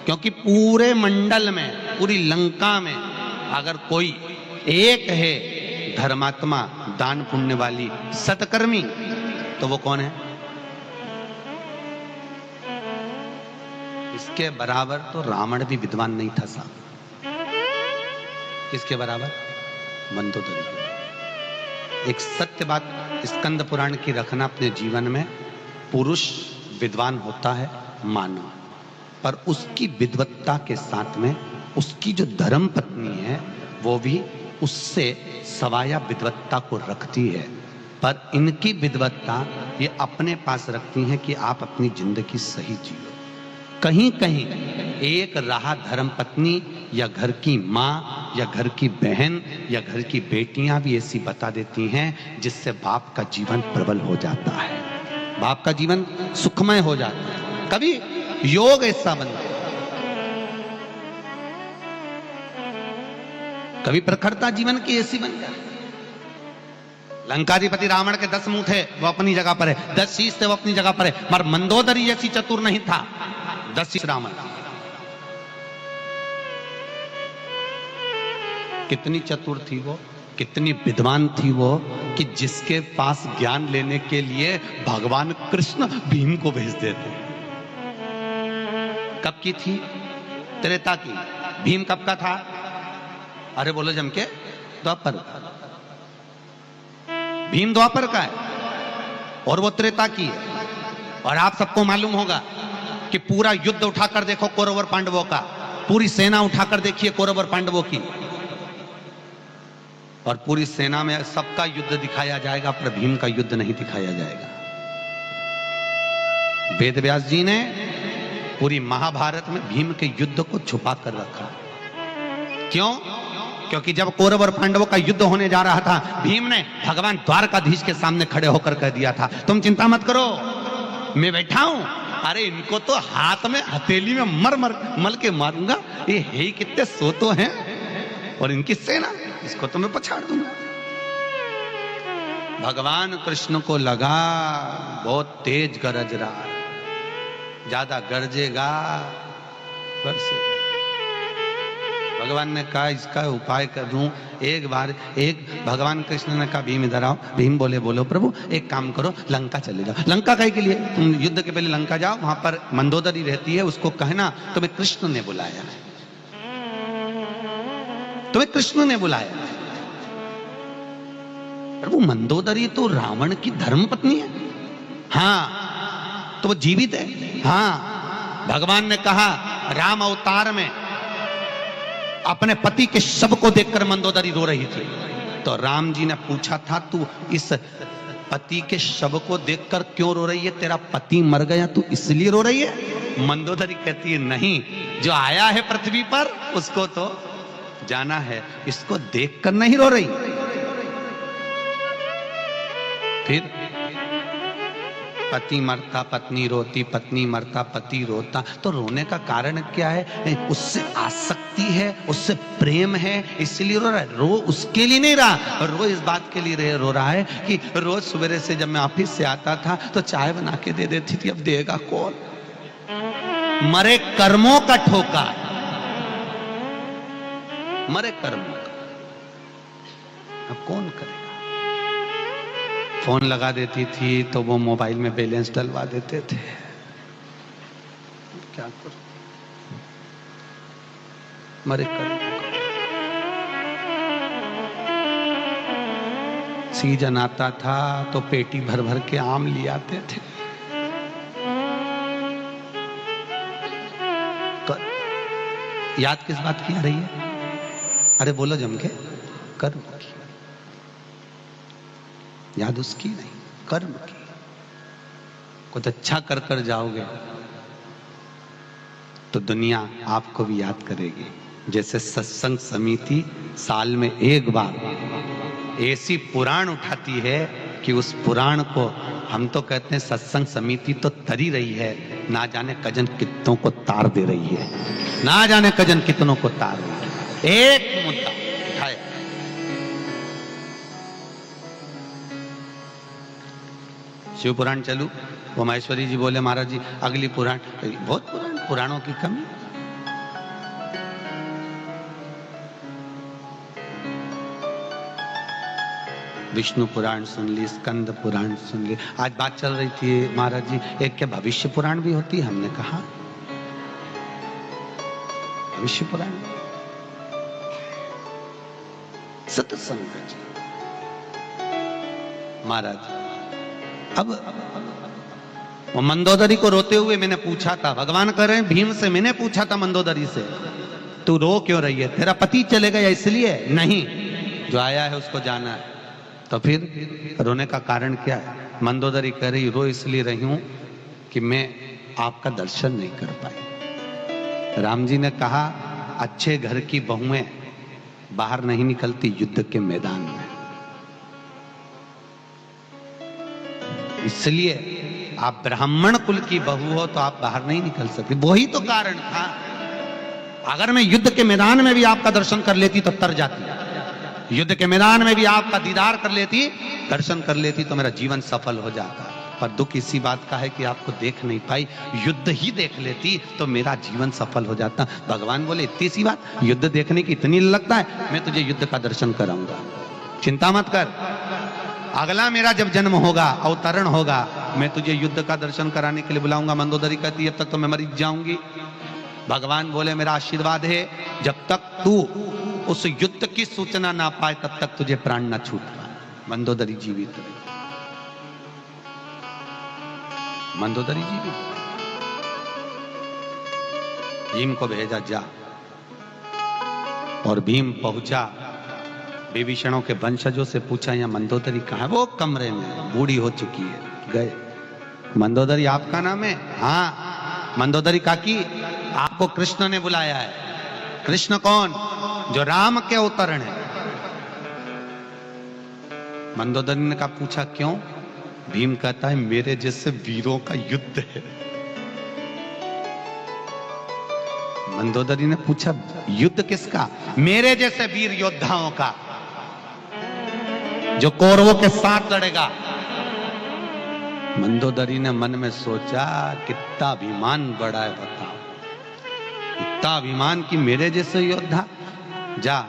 क्योंकि पूरे मंडल में, पूरी लंका में अगर कोई एक है धर्मात्मा, दान पुण्य वाली, सत्कर्मी, तो वो कौन है? इसके बराबर तो रावण भी विद्वान नहीं था साहब। किसके बराबर? मंदोदरी। एक सत्य बात स्कंद पुराण की रखना अपने जीवन में, पुरुष विद्वान होता है, मानो, पर उसकी विद्वत्ता के साथ में उसकी जो धर्म पत्नी है वो भी उससे सवाया विद्वत्ता को रखती है, पर इनकी विद्वत्ता ये अपने पास रखती हैं कि आप अपनी जिंदगी सही जियो। कहीं कहीं एक राह धर्म पत्नी या घर की माँ या घर की बहन या घर की बेटियां भी ऐसी बता देती हैं जिससे बाप का जीवन प्रबल हो जाता है, बाप का जीवन सुखमय हो जाता है। कभी योग ऐसा बनता है, कभी प्रखरता जीवन की ऐसी बन जाती। लंकाधिपति रावण के 10 मुंह थे, वो अपनी जगह पर है, 10 शीश थे, वो अपनी जगह पर है, मगर मंदोदरी जैसी चतुर नहीं था 10 शीश रावण। कितनी चतुर थी वो, कितनी विद्वान थी वो, कि जिसके पास ज्ञान लेने के लिए भगवान कृष्ण भीम को भेज देते। कब की थी? त्रेता की। भीम कब का था? अरे बोलो जम के, द्वापर। भीम द्वापर का है और वो त्रेता की है। और आप सबको मालूम होगा कि पूरा युद्ध उठाकर देखो कौरव और पांडवों का, पूरी सेना उठाकर देखिए कौरव और पांडवों की, और पूरी सेना में सबका युद्ध दिखाया जाएगा पर भीम का युद्ध नहीं दिखाया जाएगा। वेद व्यास जी ने पूरी महाभारत में भीम के युद्ध को छुपा कर रखा। क्यों? क्योंकि जब कौरव और पांडवों का युद्ध होने जा रहा था, भीम ने भगवान द्वारकाधीश के सामने खड़े होकर कह दिया था, तुम चिंता मत करो, मैं बैठा हूं, अरे इनको तो हाथ में हथेली में मर मर मल के मारूंगा, ये है ही कितने सोतो हैं, और इनकी सेना, इसको तो मैं पछाड़ दूंगा। भगवान कृष्ण को लगा बहुत तेज गरज रहा है, ज्यादा गरजेगा बरसेगा। भगवान ने कहा इसका उपाय कर दूं। एक बार भगवान कृष्ण ने कहा भीम इधर आओ। भीम बोले बोलो प्रभु, एक काम करो, लंका चले जाओ। लंका कहे के लिए? तुम युद्ध के पहले लंका जाओ, वहां पर मंदोदरी रहती है, उसको कहना तुम्हें कृष्ण ने बुलाया है, तुम्हें कृष्ण ने बुलाया है। प्रभु मंदोदरी तो रावण की धर्म पत्नी है। हाँ, तो वो जीवित है। हाँ, भगवान ने कहा राम अवतार में अपने पति के शव को देखकर मंदोदरी रो रही थी, तो राम जी ने पूछा था तू इस पति के शव को देखकर क्यों रो रही है? तेरा पति मर गया, तू इसलिए रो रही है? मंदोदरी कहती है नहीं, जो आया है पृथ्वी पर उसको तो जाना है, इसको देखकर नहीं रो रही। फिर पति मरता पत्नी रोती, पत्नी मरता पति रोता, तो रोने का कारण क्या है? उससे आसक्ति है, उससे प्रेम है, इसलिए रो रहा है। रो उसके लिए नहीं रहा, रो इस बात के लिए रो रहा है कि रोज सवेरे से जब मैं ऑफिस से आता था तो चाय बना के दे देती थी, अब देगा कौन? मरे कर्मों का ठोका, मरे कर्मों का, अब कौन करेगा? फोन लगा देती थी तो वो मोबाइल में बैलेंस डलवा देते थे, क्या करूं? मरे कर्मों का। सीजन आता था तो पेटी भर भर के आम ले आते थे। याद किस बात की आ रही है? अरे बोलो जम के, कर्म की याद, उसकी नहीं, कर्म की। कुछ अच्छा कर कर जाओगे तो दुनिया आपको भी याद करेगी। जैसे सत्संग समिति साल में एक बार ऐसी पुराण उठाती है कि उस पुराण को हम तो कहते हैं सत्संग समिति तो तरी रही है, ना जाने कजन कितनों को तार दे रही है, ना जाने कजन कितनों को तार रही है। एक मुद्दा उठाए, शिव पुराण चलू, वो महेश्वरी जी बोले महाराज जी अगली पुराण, बहुत पुराणों की कमी। विष्णु पुराण सुन ली, स्कंद पुराण सुन ली। आज बात चल रही थी महाराज जी एक क्या भविष्य पुराण भी होती है? हमने कहा भविष्य पुराण सत्संग जी महाराज। अब वो मंदोदरी को रोते हुए मैंने पूछा था, भगवान कह रहे हैं भीम से, मैंने पूछा था मंदोदरी से, तू रो क्यों रही है, तेरा पति चले गया इसलिए? नहीं, जो आया है उसको जाना है। तो फिर रोने का कारण क्या है? मंदोदरी कह रही, रो इसलिए रही हूं कि मैं आपका दर्शन नहीं कर पाई। राम जी ने कहा, अच्छे घर की बहुएं बाहर नहीं निकलती युद्ध के मैदान में, इसलिए आप ब्राह्मण कुल की बहू हो तो आप बाहर नहीं निकल सकते। वही तो कारण था। अगर मैं युद्ध के मैदान में भी आपका दर्शन कर लेती तो तर जाती, युद्ध के मैदान में भी आपका दीदार कर लेती, दर्शन कर लेती तो मेरा जीवन सफल हो जाता। पर दुख इसी बात का है कि आपको देख नहीं पाई, युद्ध ही देख लेती तो मेरा जीवन सफल हो जाता। भगवान बोले, इतनी सी बात, युद्ध देखने की इतनी लगता है, मैं तुझे युद्ध का दर्शन कराऊंगा, चिंता मत कर। अगला मेरा जब जन्म होगा, अवतरण होगा, मैं तुझे युद्ध का दर्शन कराने के लिए बुलाऊंगा। मंदोदरी कहती है, अब तक तो मैं मर जाऊंगी। भगवान बोले, मेरा आशीर्वाद है, जब तक तू उस युद्ध की सूचना ना पाए तब तक तुझे प्राण ना छूट पाए। मंदोदरी जीवित रही, मंदोदरी जीवित। भीम को भेजा जा, और भीम पहुंचा। विभीषणों के वंशजों से पूछा, यहाँ मंदोदरी कहाँ है? वो कमरे में, बूढ़ी हो चुकी है। गए, मंदोदरी आपका नाम है? हाँ। मंदोदरी काकी, आपको कृष्ण ने बुलाया है। कृष्ण कौन? जो राम के अवतरण है। मंदोदरी ने कहा, पूछा क्यों? भीम कहता है, मेरे जैसे वीरों का युद्ध है। मंदोदरी ने पूछा, युद्ध किसका? मेरे जैसे वीर योद्धाओं का, जो कौरवों के साथ लड़ेगा। मंदोदरी ने मन में सोचा, कितना अभिमान बड़ा है, बताओ, इतना अभिमान कि मेरे जैसे योद्धा। जा,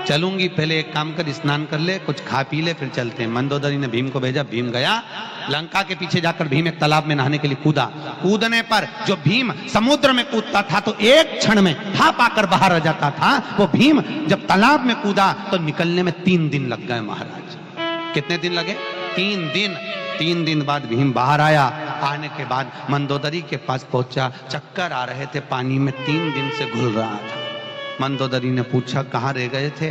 चलूंगी, पहले एक काम कर, स्नान कर ले, कुछ खा पी ले, फिर चलते हैं। मंदोदरी ने भीम को भेजा। भीम गया, लंका के पीछे जाकर भीम एक तालाब में नहाने के लिए कूदा। कूदने पर जो भीम समुद्र में कूदता था तो एक क्षण में थाप आकर बाहर आ जाता था, वो भीम जब तालाब में कूदा तो निकलने में 3 दिन लग गए महाराज। कितने दिन लगे? 3 दिन। 3 दिन बाद भीम बाहर आया। आने के बाद मंदोदरी के पास पहुंचा, चक्कर आ रहे थे, पानी में 3 दिन से घुल रहा था। मंदोदरी ने पूछा, कहाँ रह गए थे?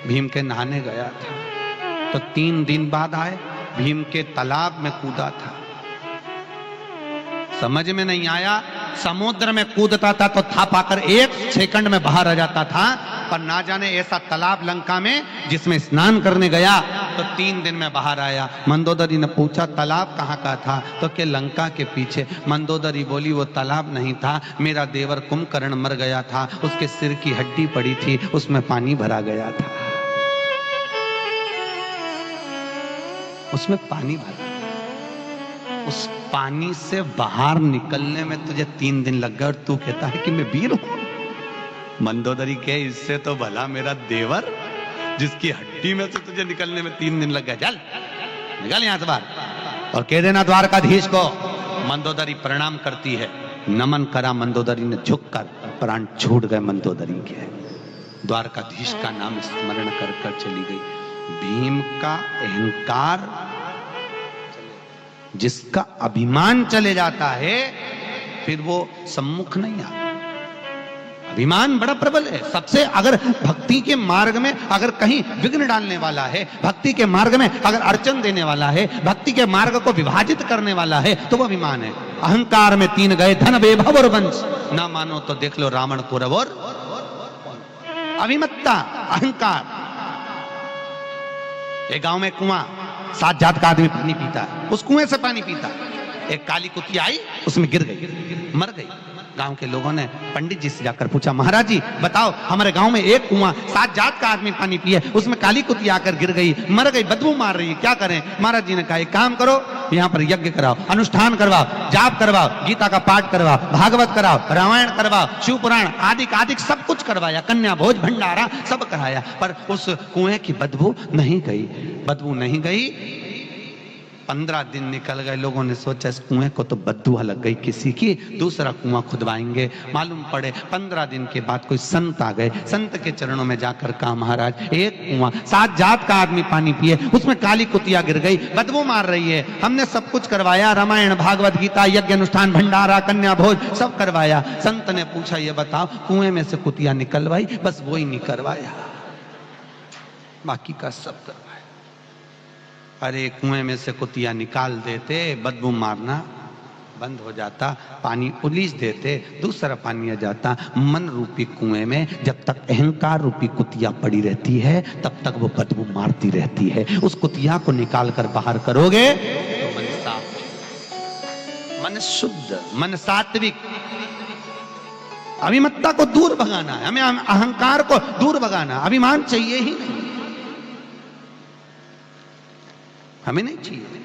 भीम के नहाने गया था। तो 3 दिन बाद आए, भीम के तालाब में कूदा था। समझ में नहीं आया, समुद्र में कूदता था तो था पाकर 1 सेकंड में बाहर आ जाता था, पर ना जाने ऐसा तालाब लंका में जिसमें स्नान करने गया तो 3 दिन में बाहर आया। मंदोदरी ने पूछा, तालाब कहाँ का था? तो के लंका के पीछे। मंदोदरी बोली, वो तालाब नहीं था, मेरा देवर कुंभकर्ण मर गया था, उसके सिर की हड्डी पड़ी थी, उसमें पानी भरा गया था, उसमें पानी भरा। उस पानी से बाहर निकलने में तुझे 3 दिन लग गए और तू कहता है कि मैं वीर हूं। मंदोदरी के, इससे तो भला मेरा देवर जिसकी हड्डी में से तुझे निकलने में 3 दिन लग गए, चल निकल यहां से बाहर और कह देना द्वारकाधीश को। मंदोदरी प्रणाम करती है, नमन करा मंदोदरी ने, झुककर प्राण छूट गए मंदोदरी के। द्वारकाधीश का नाम स्मरण कर कर चली गई। भीम का अहंकार, जिसका अभिमान चले जाता है फिर वो सम्मुख नहीं आता। अभिमान बड़ा प्रबल है सबसे। अगर भक्ति के मार्ग में अगर कहीं विघ्न डालने वाला है, भक्ति के मार्ग में अगर अड़चन देने वाला है, भक्ति के मार्ग को विभाजित करने वाला है तो वो अभिमान है। अहंकार में 3 गए, धन वैभव और वंश। ना मानो तो देख लो रावण कौरव और अभिमत्ता, अहंकार। एक गांव में कुआं, 7 जात का आदमी पानी पीता है, उस कुएं से पानी पीता। एक काली कुतिया आई, उसमें गिर गई, मर गई। गांव के लोगों ने पंडित जी से जाकर पूछा, महाराज जी बताओ, हमारे गांव में एक कुआं, 7 जात का आदमी पानी पिए, उसमें काली कुतिया आकर गिर गई, मर गई, बदबू मार रही है, क्या करें? महाराज जी ने कहा, एक काम करो, यहाँ पर यज्ञ कराओ, अनुष्ठान करवाओ, जाप करवाओ, गीता का पाठ करवाओ, भागवत कराओ, रामायण करवाओ, शिव पुराण आदि सब कुछ करवाया, कन्या भोज भंडारा सब कराया, पर उस कुएं की बदबू नहीं गई। बदबू नहीं गई 15 दिन निकल गए, लोगों ने सोचा इस कुएं को तो बद्दुआ लग गई किसी की, दूसरा कुआं खुदवाएंगे। मालूम पड़े 15 दिन के बाद कोई संत आ गए, संत के चरणों में जाकर कहा महाराज एक कुआं 7 जात का आदमी पानी पिए, उसमें काली कुतिया गिर गई, बदबू मार रही है, हमने सब कुछ करवाया, रामायण भागवत गीता यज्ञ अनुष्ठान भंडारा कन्या भोज सब करवाया। संत ने पूछा ये बताओ कुएं में से कुतिया निकलवाई? बस वो ही नहीं करवाया, बाकी का सब करवाया। अरे कुएं में से कुतिया निकाल देते, बदबू मारना बंद हो जाता, पानी उलीच देते, दूसरा पानी आ जाता। मन रूपी कुएं में जब तक अहंकार रूपी कुतिया पड़ी रहती है तब तक वो बदबू मारती रहती है। उस कुतिया को निकाल कर बाहर करोगे तो मन साफ, मन शुद्ध, मन सात्विक। अभिमत्ता को दूर भगाना है हमें, अहंकार को दूर भगाना, अभिमान चाहिए ही नहीं, हमें नहीं चाहिए।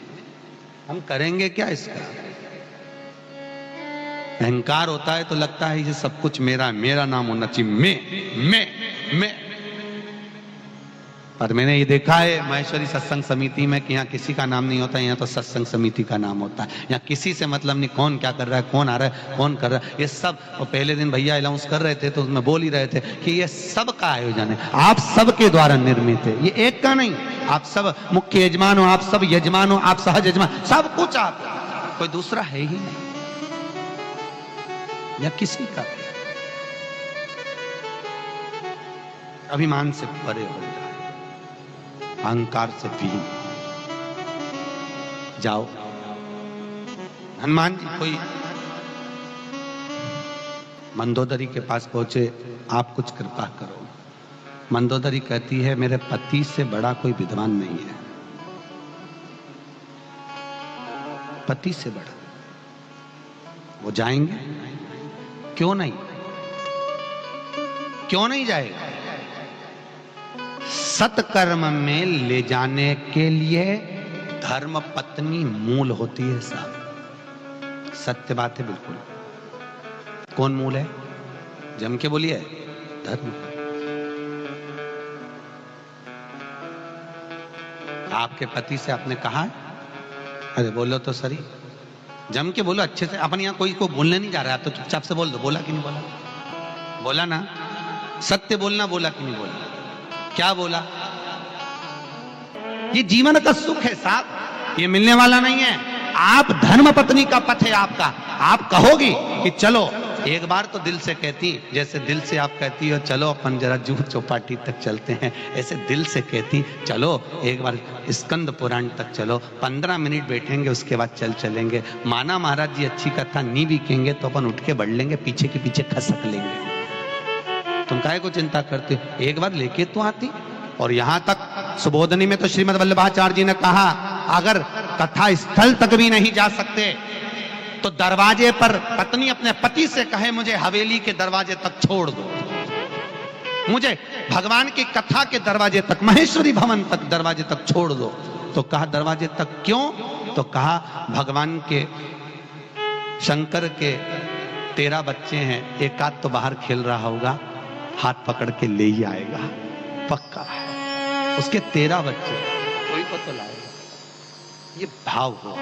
हम करेंगे क्या इसका? अहंकार होता है तो लगता है ये सब कुछ मेरा, मेरा नाम होना चाहिए, मैं। और मैंने ये देखा है महेश्वरी सत्संग समिति में कि यहाँ किसी का नाम नहीं होता, यहाँ तो सत्संग समिति का नाम होता है। यहाँ किसी से मतलब नहीं, कौन क्या कर रहा है, कौन आ रहा है, कौन कर रहा है, ये सब। और पहले दिन भैया अनाउंस कर रहे थे तो उसमें बोल ही रहे थे कि ये सब का आयोजन है, आप सबके द्वारा निर्मित है, ये एक का नहीं। आप सब मुख्य यजमान हो, आप सब यजमान हो, आप सहज यजमान, सब कुछ आप, कोई दूसरा है ही नहीं या किसी का। अभिमान से परे हो जाए, अहंकार से भी जाओ। हनुमान जी कोई मंदोदरी के पास पहुंचे, आप कुछ कृपा करो। मंदोदरी कहती है मेरे पति से बड़ा कोई विद्वान नहीं है, पति से बड़ा। वो जाएंगे? क्यों नहीं, क्यों नहीं जाएगा? सत्कर्म में ले जाने के लिए धर्म पत्नी मूल होती है साहब, सत्य बात है बिल्कुल। कौन मूल है? जम के बोलिए, धर्म। आपके पति से आपने कहा? अरे बोलो तो सही, जम के बोलो अच्छे से। अपन यहाँ कोई को बोलने नहीं जा रहा है, आप तो चुपचाप से बोल दो। बोला कि नहीं बोला? बोला ना, सत्य बोलना। बोला कि नहीं बोला? क्या बोला? ये जीवन का सुख है साहब, ये मिलने वाला नहीं है। आप धर्म पत्नी का पथ है आपका। आप कहोगी कि चलो, एक बार तो दिल से कहती, जैसे दिल से आप कहती हो चलो अपन जरा जुहू चौपाटी तक चलते हैं, ऐसे दिल से कहती चलो एक बार स्कंद पुराण तक चलो, 15 मिनट बैठेंगे उसके बाद चलेंगे। माना महाराज जी अच्छी कथा नहीं भी कहेंगे तो अपन उठ के बढ़ लेंगे, पीछे के पीछे खसक लेंगे। तुम काहे को चिंता करते हो? एक बार लेके तो आती। और यहां तक सुबोधनी में तो श्रीमद् वल्लभाचार्य जी ने कहा अगर कथा स्थल तक भी नहीं जा सकते तो दरवाजे पर पत्नी अपने पति से कहे मुझे हवेली के दरवाजे तक छोड़ दो, मुझे भगवान की कथा के दरवाजे तक, महेश्वरी भवन तक दरवाजे तक छोड़ दो। तो कहा दरवाजे तक क्यों? तो कहा भगवान के, शंकर के 13 बच्चे हैं, एक आध तो बाहर खेल रहा होगा, हाथ पकड़ के ले ही आएगा, पक्का है। उसके 13 बच्चे, कोई को तो लाएगा। ये भाव हो।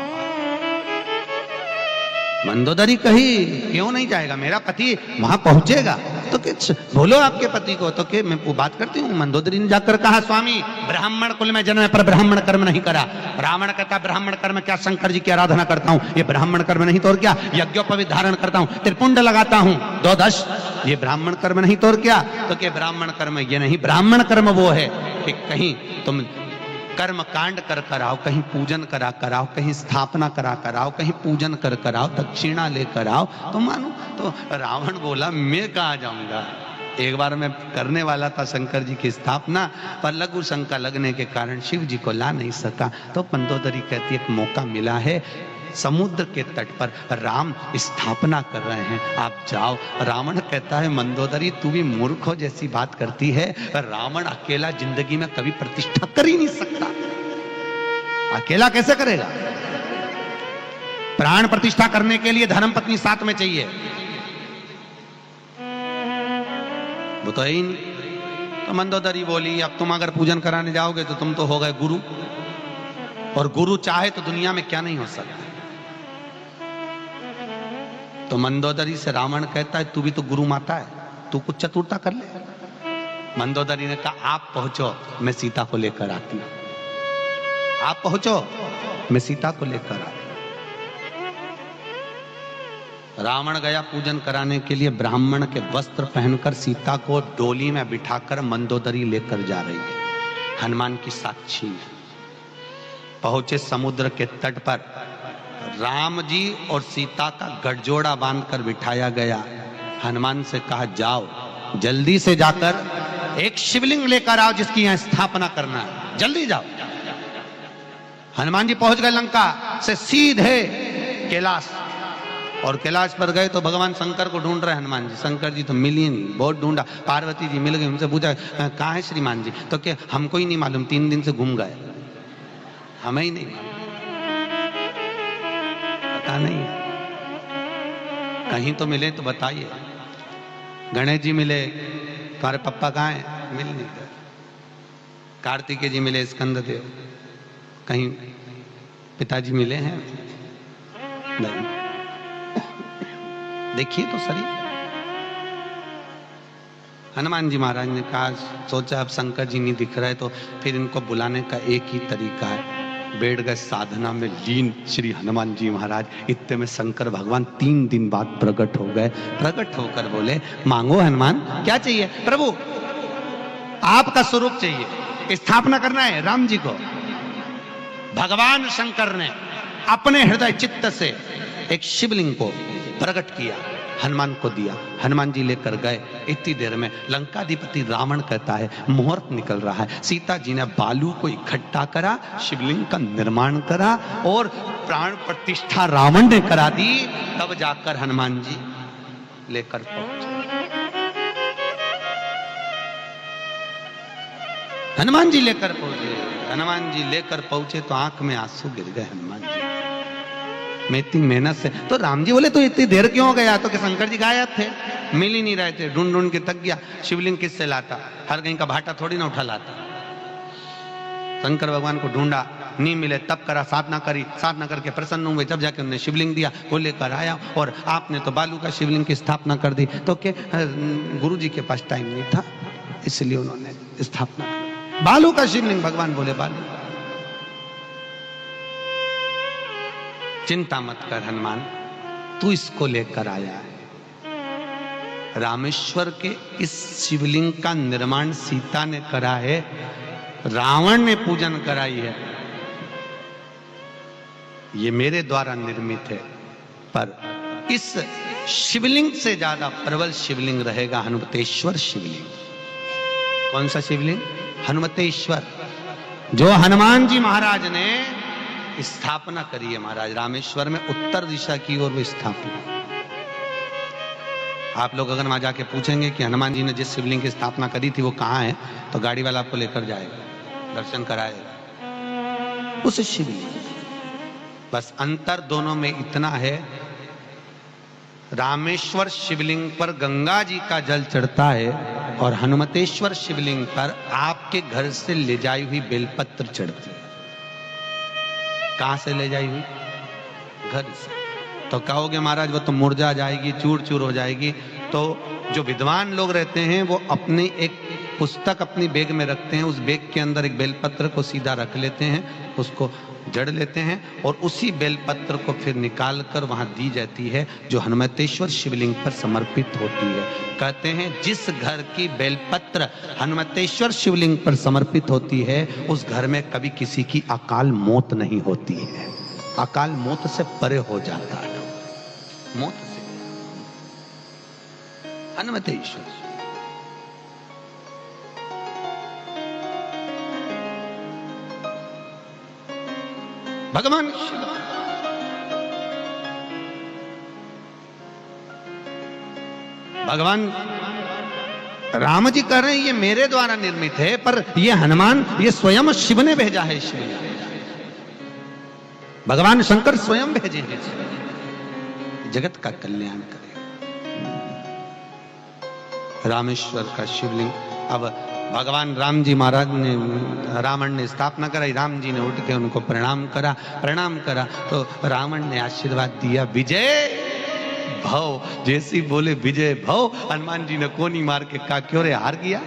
मंदोदरी कही क्यों नहीं जाएगा, मेरा पति वहां पहुंचेगा। तो कुछ बोलो आपके पति को। तो कि मैं वो बात करती हूँ। मंदोदरी ने जाकर कहा स्वामी ब्राह्मण कुल में जन्म पर ब्राह्मण कर्म नहीं करा। रावण कहता ब्राह्मण कर्म क्या, शंकर जी की आराधना करता हूँ, ये ब्राह्मण कर्म नहीं तो और क्या। यज्ञोपवीत धारण करता हूँ, त्रिपुंड लगाता हूँ, 2 दश, ये ब्राह्मण कर्म नहीं तो और क्या। तो क्या ब्राह्मण कर्म ये नहीं, ब्राह्मण कर्म वो है कि कहीं तुम कर्म कांड कर आओ, कहीं पूजन कर आओ, कहीं स्थापना कर आओ, कहीं पूजन कर आओ, दक्षिणा लेकर आओ। तो मानो तो रावण बोला मैं कहाँ जाऊंगा। एक बार मैं करने वाला था शंकर जी की स्थापना, पर लघु शंका लगने के कारण शिव जी को ला नहीं सका। तो मंदोदरी कहती एक मौका मिला है, समुद्र के तट पर राम स्थापना कर रहे हैं, आप जाओ। रावण कहता है मंदोदरी तू भी मूर्ख हो जैसी बात करती है, रावण अकेला जिंदगी में कभी प्रतिष्ठा कर ही नहीं सकता। अकेला कैसे करेगा? प्राण प्रतिष्ठा करने के लिए धर्मपत्नी साथ में चाहिए, वो तो है ही नहीं। तो मंदोदरी बोली अब तुम अगर पूजन कराने जाओगे तो तुम तो हो गए गुरु, और गुरु चाहे तो दुनिया में क्या नहीं हो सकता। तो मंदोदरी से रावण कहता है तू भी तो गुरु माता है, तू कुछ चतुरता कर ले। मंदोदरी ने कहा आप पहुंचो, मैं सीता को लेकर आती हूं। आप पहुंचो, मैं सीता को लेकर आती। रावण गया पूजन कराने के लिए, ब्राह्मण के वस्त्र पहनकर सीता को डोली में बिठाकर मंदोदरी लेकर जा रही है। हनुमान की साक्षी है। पहुंचे समुद्र के तट पर, राम जी और सीता का गठजोड़ा बांधकर बिठाया गया। हनुमान से कहा जाओ, जल्दी से जाकर एक शिवलिंग लेकर आओ जिसकी यहां स्थापना करना है, जल्दी जाओ। हनुमान जी पहुंच गए लंका से सीधे कैलाश, और कैलाश पर गए तो भगवान शंकर को ढूंढ रहे हनुमान जी। शंकर जी तो मिली नहीं, बहुत ढूंढा। पार्वती जी मिल गई, उनसे पूछा कहाँ है श्रीमान जी, तो क्या हमको ही नहीं मालूम, 3 दिन से घूम गए, हमें ही नहीं मालूम, पता नहीं, कहीं तो मिले तो बताइए। गणेश जी मिले, तुम्हारे पप्पा कहाँ हैं, मिल नहीं गए। कार्तिकेय जी मिले, स्कंददेव, कहीं पिताजी मिले हैं, नहीं। देखिए तो सही। हनुमान जी महाराज ने कहा, सोचा अब शंकर जी नहीं दिख रहे तो फिर इनको बुलाने का एक ही तरीका है। बैठ गए साधना में लीन श्री हनुमान जी महाराज। इतने में शंकर भगवान 3 दिन बाद प्रकट हो गए। प्रकट होकर बोले मांगो हनुमान, क्या चाहिए प्रभु? आपका स्वरूप चाहिए, स्थापना करना है राम जी को। भगवान शंकर ने अपने हृदय चित्त से एक शिवलिंग को प्रकट किया, हनुमान को दिया। हनुमान जी लेकर गए। इतनी देर में लंकाधिपति रावण कहता है मुहूर्त निकल रहा है। सीता जी ने बालू को इकट्ठा करा, शिवलिंग का निर्माण करा और प्राण प्रतिष्ठा रावण ने करा दी। तब जाकर हनुमान जी लेकर पहुंचे। हनुमान जी लेकर पहुंचे। हनुमान जी लेकर पहुंचे तो आंख में आंसू गिर गए हनुमान जी। मैं इतनी मेहनत से, तो राम जी बोले तो इतनी देर क्यों हो गया? तो कि शंकर जी गायब थे, मिल ही नहीं रहे थे, ढूंढ ढूंढ के थक गया। शिवलिंग किससे लाता? हर कहीं का भाटा थोड़ी ना उठा लाता। शंकर भगवान को ढूंढा, नहीं मिले, तब करा, साधना करी, साधना करके प्रसन्न हुए, जब जाके उन्होंने शिवलिंग दिया, वो लेकर आया। और आपने तो बालू का शिवलिंग की स्थापना कर दी। तो के गुरु जी के पास टाइम नहीं था, इसलिए उन्होंने स्थापना की बालू का शिवलिंग। भगवान बोले बालू, चिंता मत कर हनुमान, तू इसको लेकर आया है। रामेश्वर के इस शिवलिंग का निर्माण सीता ने करा है, रावण ने पूजन कराई है। ये मेरे द्वारा निर्मित है, पर इस शिवलिंग से ज्यादा प्रबल शिवलिंग रहेगा हनुमतेश्वर शिवलिंग। कौन सा शिवलिंग? हनुमतेश्वर, जो हनुमान जी महाराज ने स्थापना करी है महाराज रामेश्वर में, उत्तर दिशा की ओर वो स्थापना। आप लोग अगर वहां जाके पूछेंगे कि हनुमान जी ने जिस शिवलिंग की स्थापना करी थी वो कहाँ है, तो गाड़ी वाला आपको लेकर जाएगा, दर्शन कराएगा उस शिवलिंग। बस अंतर दोनों में इतना है, रामेश्वर शिवलिंग पर गंगा जी का जल चढ़ता है और हनुमतेश्वर शिवलिंग पर आपके घर से ले जाई हुई बेलपत्र चढ़ती है। कहां से ले जाई हुई? घर से। तो कहोगे महाराज वो तो मुरझा जाएगी, चूर चूर हो जाएगी। तो जो विद्वान लोग रहते हैं वो अपनी एक पुस्तक अपनी बैग में रखते हैं, उस बैग के अंदर एक बेलपत्र को सीधा रख लेते हैं, उसको जड़ लेते हैं और उसी बेलपत्र को फिर निकाल कर वहां दी जाती है, जो हनुमतेश्वर शिवलिंग पर समर्पित होती है। कहते हैं जिस घर की बेलपत्र हनुमतेश्वर शिवलिंग पर समर्पित होती है, उस घर में कभी किसी की अकाल मौत नहीं होती है। अकाल मौत से परे हो जाता है, मौत से। हनुमतेश्वर भगवान भगवान राम जी कह रहे हैं ये मेरे द्वारा निर्मित है, पर ये हनुमान, ये स्वयं शिव ने भेजा है। शिव भगवान शंकर स्वयं भेजे हैं, जगत का कल्याण करेगा। रामेश्वर का शिवलिंग। अब भगवान राम जी महाराज ने, रावण ने स्थापना कराई, राम जी ने उठ के उनको प्रणाम करा तो रावण ने आशीर्वाद दिया, विजय भव। जैसी बोले विजय भव, हनुमान जी ने कोनी मार के कहा, क्यों रे हार गया?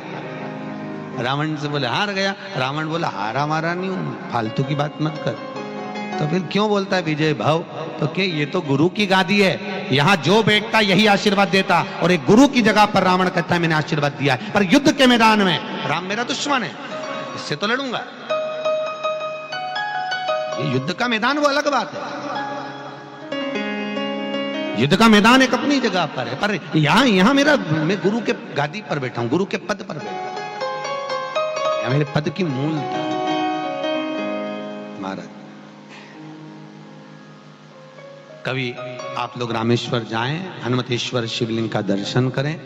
रावण से बोले हार गया। रावण बोला हारा मारा नहीं हूं, फालतू की बात मत कर। तो फिर क्यों बोलता है विजय भाव? तो क्या ये तो गुरु की गादी है, यहाँ जो बैठता यही आशीर्वाद देता, और एक गुरु की जगह पर रावण कहता है मैंने आशीर्वाद दिया है। पर युद्ध के मैदान में राम मेरा दुश्मन है, इससे तो लड़ूंगा। ये युद्ध का मैदान वो अलग बात है, युद्ध का मैदान एक अपनी जगह पर है, पर यहां मैं गुरु के गादी पर बैठा हूं, गुरु के पद पर बैठा हूं, मेरे पद की मूलता महाराज। कभी आप लोग रामेश्वर जाएं, हनुमतेश्वर शिवलिंग का दर्शन करें।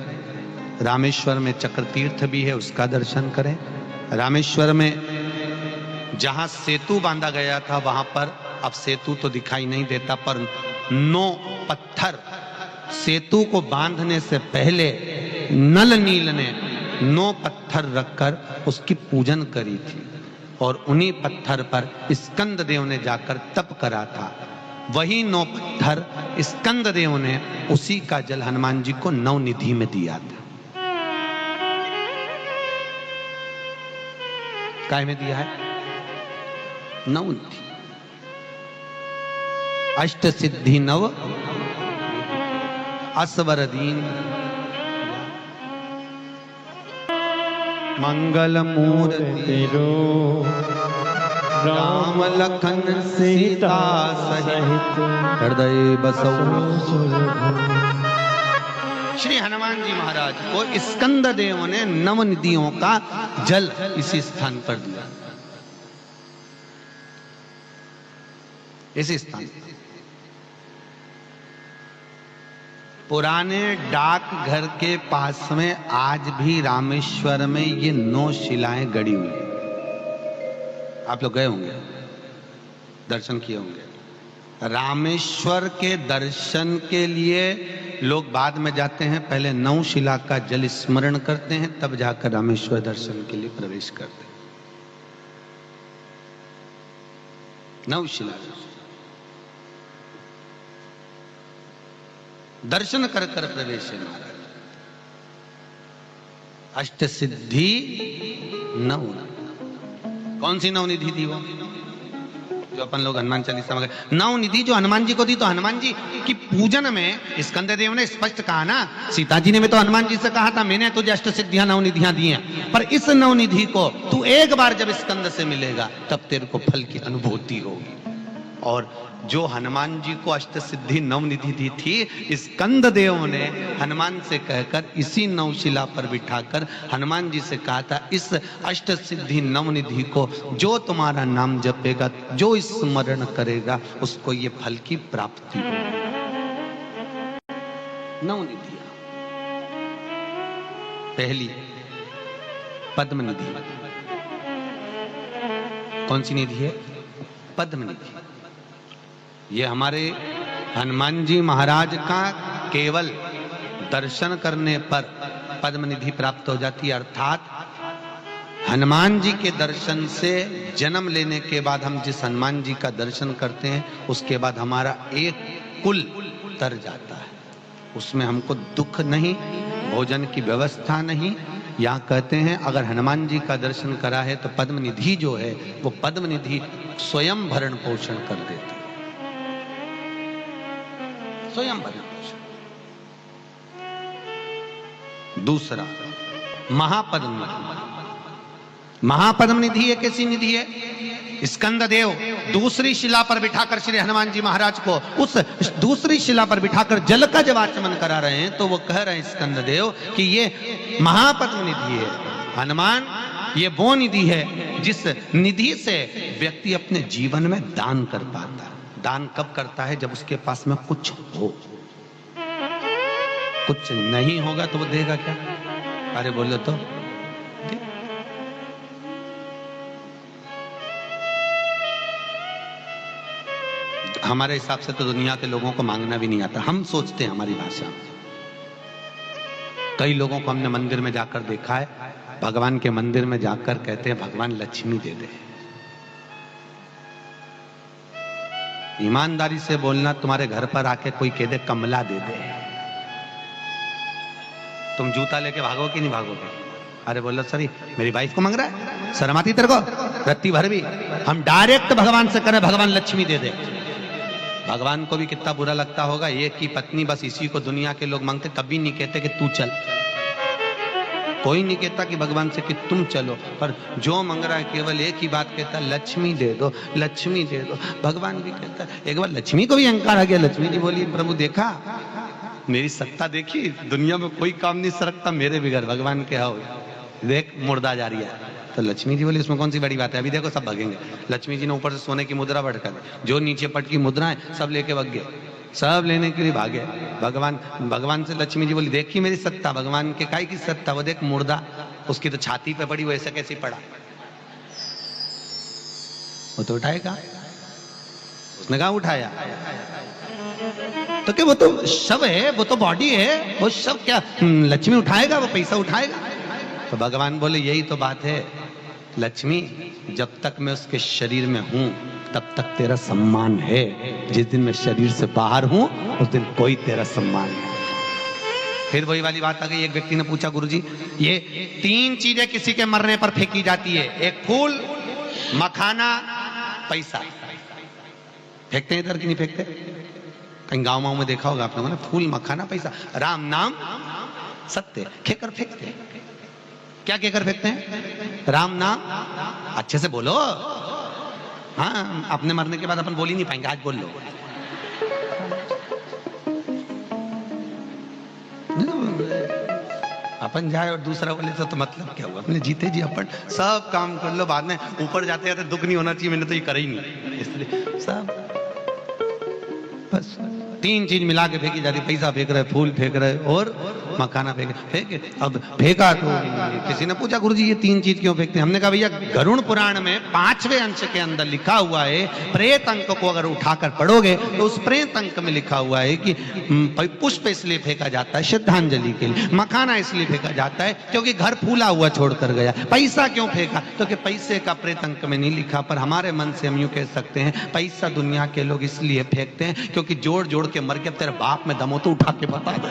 रामेश्वर में चक्र तीर्थ भी है, उसका दर्शन करें। रामेश्वर में जहां सेतु बांधा गया था वहां पर अब सेतु तो दिखाई नहीं देता, पर 9 पत्थर सेतु को बांधने से पहले नल नील ने 9 पत्थर रखकर उसकी पूजन करी थी, और उन्हीं पत्थर पर स्कंद देव ने जाकर तप करा था। वही 9 पत्थर स्कंद देव ने उसी का जल हनुमान जी को नवनिधि में दिया था। काय में दिया है? नवनिधि। अष्ट सिद्धि नव असवर दीन, मंगल मूर्ति राम लखन सीता सहित हृदय बसौ। श्री हनुमान जी महाराज को स्कंद देव ने नवनिधियों का जल इसी स्थान पर दिया, इसी स्थान। पुराने डाक घर के पास में आज भी रामेश्वर में ये 9 शिलाएं गड़ी हुई हैं। आप लोग गए होंगे, दर्शन किए होंगे। रामेश्वर के दर्शन के लिए लोग बाद में जाते हैं, पहले 9 शिला का जल स्मरण करते हैं, तब जाकर रामेश्वर दर्शन के लिए प्रवेश करते हैं। 9 शिला दर्शन कर कर प्रवेश है महाराज। अष्ट सिद्धि 9। कौन सी नवनिधि थी वो जो अपन लोग हनुमान चालीसा में? नवनिधि जो हनुमान जी को दी, तो हनुमान जी की पूजन में स्कंद देव ने स्पष्ट कहा ना, सीता जी ने भी तो हनुमान जी से कहा था मैंने तुझे अष्ट सिद्धियां नवनिधियां दी हैं, पर इस नवनिधि को तू एक बार जब स्कंद से मिलेगा तब तेरे को फल की अनुभूति होगी। और जो हनुमान जी को अष्ट सिद्धि नवनिधि दी थी, स्कंद देव ने हनुमान से कहकर इसी नवशिला पर बिठाकर हनुमान जी से कहा था, इस अष्ट सिद्धि नवनिधि को जो तुम्हारा नाम जपेगा, जो स्मरण करेगा, उसको ये फल की प्राप्ति होगी। नवनिधि पहली पद्मनिधि। कौन सी निधि है? पद्मनिधि। ये हमारे हनुमान जी महाराज का केवल दर्शन करने पर पद्मनिधि प्राप्त हो जाती है, अर्थात हनुमान जी के दर्शन से जन्म लेने के बाद हम जिस हनुमान जी का दर्शन करते हैं, उसके बाद हमारा एक कुल तर जाता है। उसमें हमको दुख नहीं, भोजन की व्यवस्था नहीं। यहाँ कहते हैं अगर हनुमान जी का दर्शन करा है तो पद्मनिधि जो है वो पद्मनिधि स्वयं भरण पोषण कर देती, स्वयं भरण पोषण। दूसरा महापद्मनिधि। महापद्मनिधि एक ऐसी निधि है, स्कंद देव दूसरी शिला पर बिठाकर श्री हनुमान जी महाराज को उस दूसरी शिला पर बिठाकर जल का जब आचमन करा रहे हैं, तो वो कह रहे हैं स्कंद देव कि ये महापद्मनिधि है। हनुमान ये वो निधि है जिस निधि से व्यक्ति अपने जीवन में दान कर पाता है। दान कब करता है? जब उसके पास में कुछ हो। कुछ नहीं होगा तो वो देगा क्या? अरे बोलो तो हमारे हिसाब से तो दुनिया के लोगों को मांगना भी नहीं आता। हम सोचते हैं हमारी भाषा में। कई लोगों को हमने मंदिर में जाकर देखा है, भगवान के मंदिर में जाकर कहते हैं भगवान लक्ष्मी दे दे। ईमानदारी से बोलना, तुम्हारे घर पर आके कोई कह दे कमला दे दे, तुम जूता लेके भागोगे कि नहीं भागोगे? अरे बोलो सर मेरी वाइफ को मांग रहा है, शर्म आती तेरे को? रत्ती भर भी हम डायरेक्ट भगवान से करें भगवान लक्ष्मी दे दे। भगवान को भी कितना बुरा लगता होगा, एक ही पत्नी बस इसी को दुनिया के लोग मांगते, कभी नहीं कहते कि तू चल। कोई नहीं कहता कि भगवान से कि तुम चलो, पर जो मांग रहा है केवल एक ही बात कहता, लक्ष्मी दे दो, लक्ष्मी दे दो। भगवान भी कहता है, एक बार लक्ष्मी को भी अहंकार आ गया। लक्ष्मी जी बोली प्रभु देखा मेरी सत्ता देखी, दुनिया में कोई काम नहीं सरकता मेरे बिगड़। भगवान के आओ देख मुर्दा जा रही है। तो लक्ष्मी जी बोली इसमें कौन सी बड़ी बात है, अभी देखो सब भगेंगे। लक्ष्मी जी ने ऊपर से सोने की मुद्रा भटका दी, जो नीचे पट की मुद्रा है सब लेके भग गए, सब लेने के लिए भागे। भगवान से लक्ष्मी जी बोली देखी मेरी सत्ता। भगवान के काई की सत्ता, वो देख मुर्दा उसकी तो छाती पे पड़ी, वो ऐसे कैसे पड़ा, वो तो उठाएगा। उसने कहा उठाया तो क्या वो तो शव है, वो तो बॉडी है, वो शव क्या लक्ष्मी उठाएगा, वो पैसा उठाएगा? तो भगवान बोले यही तो बात है लक्ष्मी, जब तक मैं उसके शरीर में हूं तब तक तेरा सम्मान है, जिस दिन मैं शरीर से बाहर हूं उस दिन कोई तेरा सम्मान नहीं। फिर वही वाली बात आ गई। एक व्यक्ति ने पूछा गुरुजी ये 3 चीजें किसी के मरने पर फेंकी जाती है, एक फूल, मखाना, पैसा, फेंकते हैं इधर कि नहीं फेंकते? कहीं गाँव में देखा होगा आप लोगों ने, फूल, मखाना, पैसा, राम नाम सत्य, खेकर फेंकते हैं। क्या कहकर फेंकते हैं? राम नाम। अच्छे से बोलो, हाँ अपने मरने के बाद अपन बोल ही नहीं पाएंगे, आज बोल लो। अपन जाए और दूसरा बोले तो मतलब क्या हुआ, अपने जीते जी अपन सब काम कर लो, बाद में ऊपर जाते जाते दुख नहीं होना चाहिए, मैंने तो ये करा ही नहीं, इसलिए सब बस 3 चीज मिला के फेंकी जाती, पैसा फेंक रहे, फूल फेंक रहे और मखाना फेंके। अब फेंका तो किसी ने पूछा गुरुजी ये 3 चीज क्यों फेंकते हैं? हमने कहा भैया गरुड़ पुराण में 5वें अंश के अंदर लिखा हुआ है, प्रेत अंक को अगर उठाकर पढ़ोगे तो उस प्रेत अंक में लिखा हुआ है कि पुष्प इसलिए फेंका जाता है श्रद्धांजलि के लिए, मखाना इसलिए फेंका जाता है क्योंकि घर फूला हुआ छोड़कर गया। पैसा क्यों फेंका? क्योंकि पैसे का प्रेत अंक में नहीं लिखा, पर हमारे मन से हम यूं कह सकते हैं पैसा दुनिया के लोग इसलिए फेंकते हैं क्योंकि जोड़ जोड़ के मर के तेरे बाप में दम हो तो उठा के बता दे,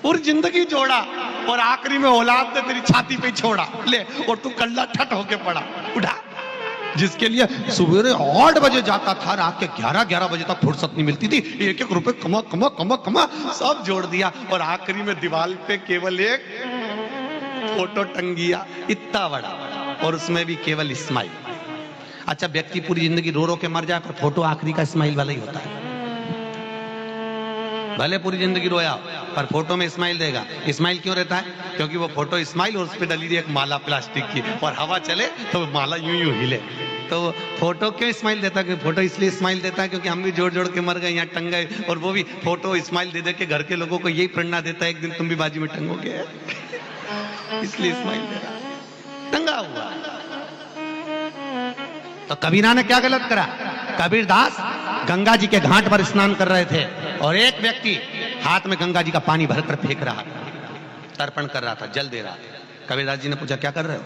पूरी जिंदगी जोड़ा और आखिरी में औलाद ने तेरी छाती पे छोड़ा ले, और तू कल्ला ठट होके पड़ा, उठा। जिसके लिए सुबह 8 बजे जाता था, रात के 11 बजे तक फुर्सत नहीं मिलती थी, 1-1 रुपए कमा कमा कमा कमा सब जोड़ दिया, और आखिरी में दीवार पे केवल एक फोटो टंगिया इतना बड़ा, और उसमें भी केवल स्माइल। अच्छा व्यक्ति पूरी जिंदगी रो रो के मर जाए पर फोटो आखिरी का स्माइल वाला ही होता है। भले पूरी जिंदगी रोया पर फोटो में स्माइल देगा। स्माइल क्यों रहता है? क्योंकि वो फोटो स्माइल और उस पर डली एक माला प्लास्टिक की, और हवा चले तो माला यूं यूं हिले। तो फोटो क्यों स्माइल देता है? फोटो इसलिए स्माइल देता है क्योंकि हम भी जोड़ जोड़ के मर गए, यहाँ टंग गए, और वो भी फोटो स्माइल दे दे के घर के लोगों को यही प्रेरणा देता है एक दिन तुम भी बाजी में टंगोगे, इसलिए स्माइल दे रहा, टंगा हुआ। तो कबीरा ने क्या गलत करा? कबीरदास गंगा जी के घाट पर स्नान कर रहे थे और एक व्यक्ति हाथ में गंगा जी का पानी भरकर फेंक रहा था, तर्पण कर रहा था, जल दे रहा था। कबीरदास जी ने पूछा क्या कर रहे हो?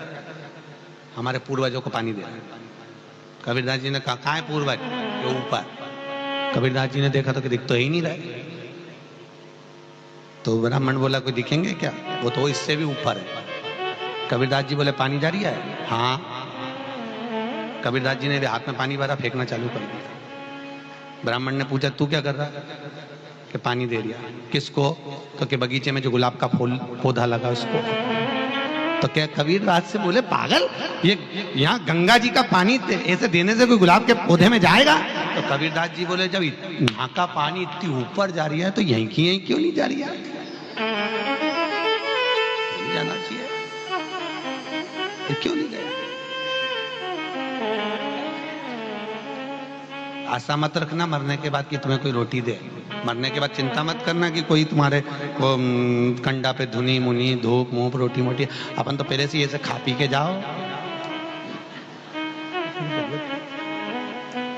हमारे पूर्वजों को पानी दे रहे हैं। कबीरदास जी ने कहा कहाँ है पूर्वज? ये ऊपर। कबीरदास जी ने देखा तो कि दिख तो ही नहीं रहे। तो ब्राह्मण बोला कोई दिखेंगे क्या? वो तो इससे भी ऊपर है। कबीरदास जी बोले पानी जारी है? हाँ। कबीरदास जी ने हाथ में पानी भरा, फेंकना चालू कर दिया। ब्राह्मण ने पूछा तू क्या कर रहा? कि पानी दे दिया। किसको? क्योंकि बगीचे में जो गुलाब का फूल पौधा लगा उसको। तो क्या कबीरदास से बोले पागल, ये यहाँ गंगा जी का पानी ऐसे देने से कोई गुलाब के पौधे में जाएगा? तो कबीरदास जी बोले जब यहाँ का पानी इतनी ऊपर जा रही है तो यहीं की यहीं क्यों नहीं जा रही है? जाना चाहिए, क्यों नहीं गया? आशा मत रखना मरने के बाद कि तुम्हें कोई रोटी दे। मरने के बाद चिंता मत करना कि कोई तुम्हारे वो कंडा पे धुनी मुनी धूप मूप रोटी मोटी। अपन तो पहले से ऐसे खा पी के जाओ,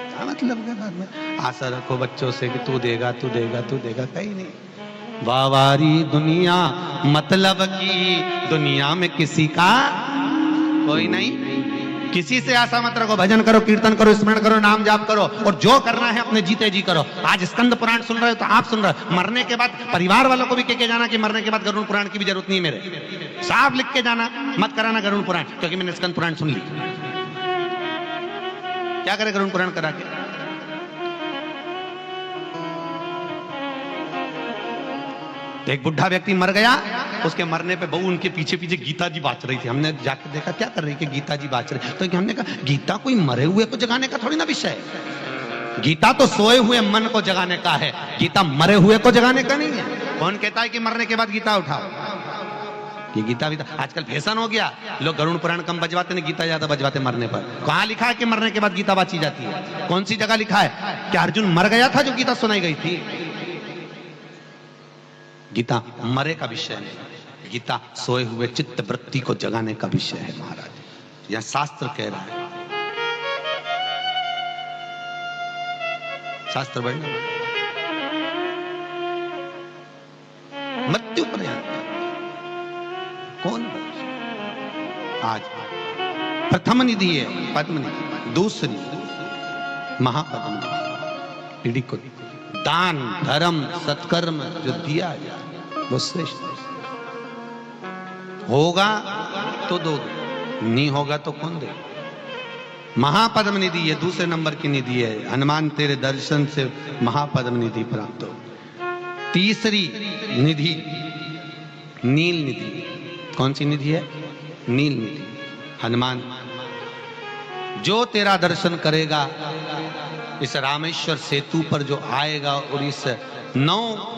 क्या मतलब है बाद में आशा रखो बच्चों से कि तू देगा तू देगा तू देगा, कहीं नहीं। वावारी दुनिया मतलब की, दुनिया में किसी का कोई नहीं। किसी से आशा मत रखो, भजन करो, कीर्तन करो, स्मरण करो, नाम जाप करो, और जो करना है अपने जीते जी करो। आज स्कंद पुराण सुन रहे हो तो आप सुन रहे हो, मरने के बाद परिवार वालों को भी कह के जाना कि मरने के बाद गरुड़ पुराण की भी जरूरत नहीं मेरे, साफ लिख के जाना, मत कराना गरुड़ पुराण, क्योंकि मैंने स्कंद पुराण सुन ली। क्या करे गरुड़ पुराण करा के? एक बुढ़ा व्यक्ति मर गया, उसके मरने पे बहू उनके पीछे पीछे गीता जी बाँच रही थी। हमने जाकर देखा क्या कर रही है, कि गीता जी बाँच रही, तो हमने कहा गीता कोई मरे हुए को जगाने का थोड़ी ना विषय है, गीता तो सोए हुए मन को जगाने का है, गीता मरे हुए को जगाने का नहीं है। कौन कहता है कि मरने के बाद गीता उठाओ? ये गीता भी आजकल फैशन हो गया, लोग गरुड़ पुराण कम बजवाते हैं, गीता ज्यादा बजवाते मरने पर। कहां लिखा है कि मरने के बाद गीता बाँची जाती है? कौन सी जगह लिखा है? कि अर्जुन मर गया था जो गीता सुनाई गई थी? गीता मरे का विषय नहीं, गीता सोए हुए चित्त वृत्ति को जगाने का विषय है महाराज। यह शास्त्र कह रहा है, शास्त्र बढ़ना मृत्यु पर्यंत कौन बचे? आज प्रथम निधि है पद्म निधि, दूसरी महापद्म निधि को दान धर्म सत्कर्म जो दिया गया वो श्रेष्ठ होगा तो दो, नहीं होगा तो कौन दे? महापद्म निधि ये दूसरे नंबर की निधि है। हनुमान तेरे दर्शन से महापद्म निधि प्राप्त हो। तीसरी निधि नील निधि। कौन सी निधि है? नील निधि। हनुमान जो तेरा दर्शन करेगा, इस रामेश्वर सेतु पर जो आएगा और इस 9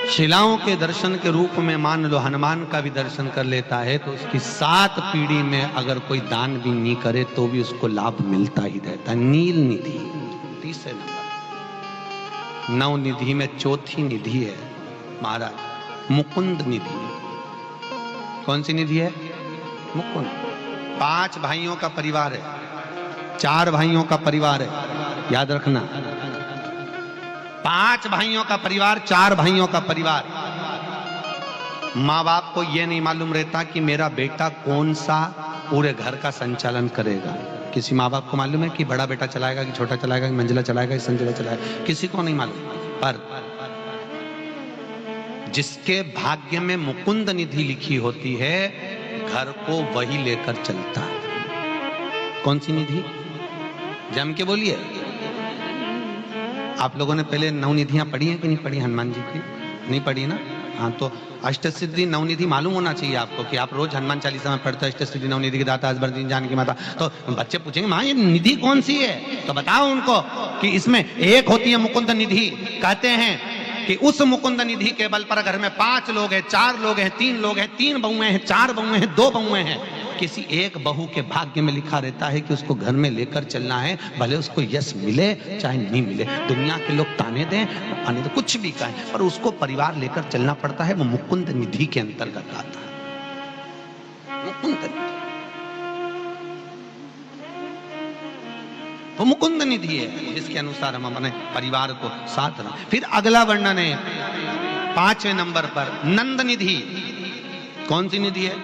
शिलाओं के दर्शन के रूप में मान लो हनुमान का भी दर्शन कर लेता है, तो उसकी 7 पीढ़ी में अगर कोई दान भी नहीं करे तो भी उसको लाभ मिलता ही रहता है। नील निधि तीसरे नंबर। 9 निधि में चौथी निधि है महाराज मुकुंद निधि। कौन सी निधि है? मुकुंद। 5 भाइयों का परिवार है, 4 भाइयों का परिवार है, याद रखना। 5 भाइयों का परिवार, 4 भाइयों का परिवार। माँ बाप को यह नहीं मालूम रहता कि मेरा बेटा कौन सा पूरे घर का संचालन करेगा। किसी माँ बाप को मालूम है कि बड़ा बेटा चलाएगा कि छोटा चलाएगा कि मंजिला चलाएगा कि संजिला चलाएगा? किसी को नहीं मालूम। पर जिसके भाग्य में मुकुंद निधि लिखी होती है, घर को वही लेकर चलता है। कौन सी निधि? जम के बोलिए। आप लोगों ने पहले 9 निधियां पढ़ी हैं कि नहीं पढ़ी? हनुमान जी की नहीं पढ़ी ना? हाँ, तो अष्टसिद्धि 9 निधि मालूम होना चाहिए आपको कि आप रोज हनुमान चालीसा में पढ़ते हो अष्टसिद्धि 9 निधि के दाता असबर दीन जानकी माता। तो बच्चे पूछेंगे माँ ये निधि कौन सी है? तो बताओ उनको कि इसमें एक होती है मुकुंद निधि। कहते हैं कि उस मुकुंद निधि के बल पर घर में 5 लोग हैं, 4 लोग हैं, 3 लोग हैं, 3 बहुएं हैं, 4 बहुएं हैं, 2 बहुएं हैं, किसी एक बहू के भाग्य में लिखा रहता है कि उसको घर में लेकर चलना है, भले उसको यश मिले चाहे नहीं मिले। दुनिया के लोग ताने दें आने तो कुछ भी कहें, पर उसको परिवार लेकर चलना पड़ता है। वो मुकुंद निधि के अंतर्गत आता है। मुकुंद निधि वो मुकुंद निधि है जिसके अनुसार हम अपने परिवार को साथ रखें। फिर अगला वर्णन है 5वें नंबर पर नंद निधि। कौन सी निधि है?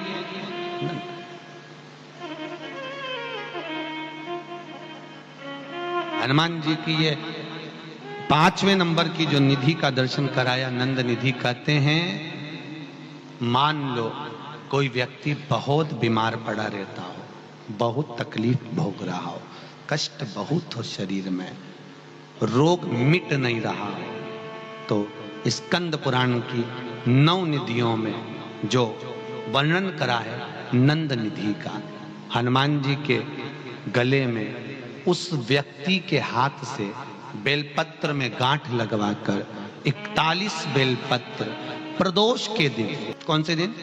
हनुमान जी की ये 5वें नंबर की जो निधि का दर्शन कराया, नंद निधि। कहते हैं मान लो कोई व्यक्ति बहुत बीमार पड़ा रहता हो, बहुत तकलीफ भोग रहा हो, कष्ट बहुत हो शरीर में, रोग मिट नहीं रहा हो, तो स्कंद पुराण की 9 निधियों में जो वर्णन करा है नंद निधि का, हनुमान जी के गले में उस व्यक्ति के हाथ से बेलपत्र में गांठ लगवाकर 41 बेलपत्र प्रदोष के दिन, कौन से दिन?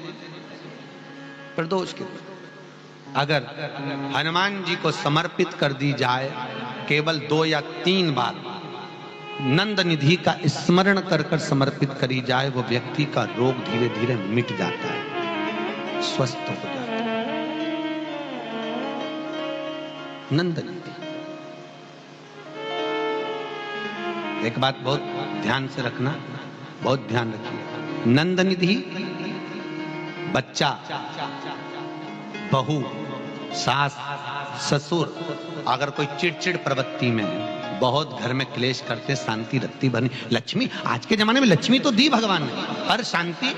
प्रदोष के दिन, अगर हनुमान जी को समर्पित कर दी जाए, केवल 2 या 3 बार नंद निधि का स्मरण कर कर समर्पित करी जाए, वो व्यक्ति का रोग धीरे धीरे मिट जाता है, स्वस्थ हो जाता है। नंद निधि। एक बात बहुत ध्यान से रखना, बहुत ध्यान रखिए। नंद निधि बच्चा, बहू, सास, ससुर अगर कोई चिड़चिड़ प्रवृत्ति में है, बहुत घर में क्लेश करते, शांति रखती बनी लक्ष्मी। आज के जमाने में लक्ष्मी तो दी भगवान ने, पर शांति,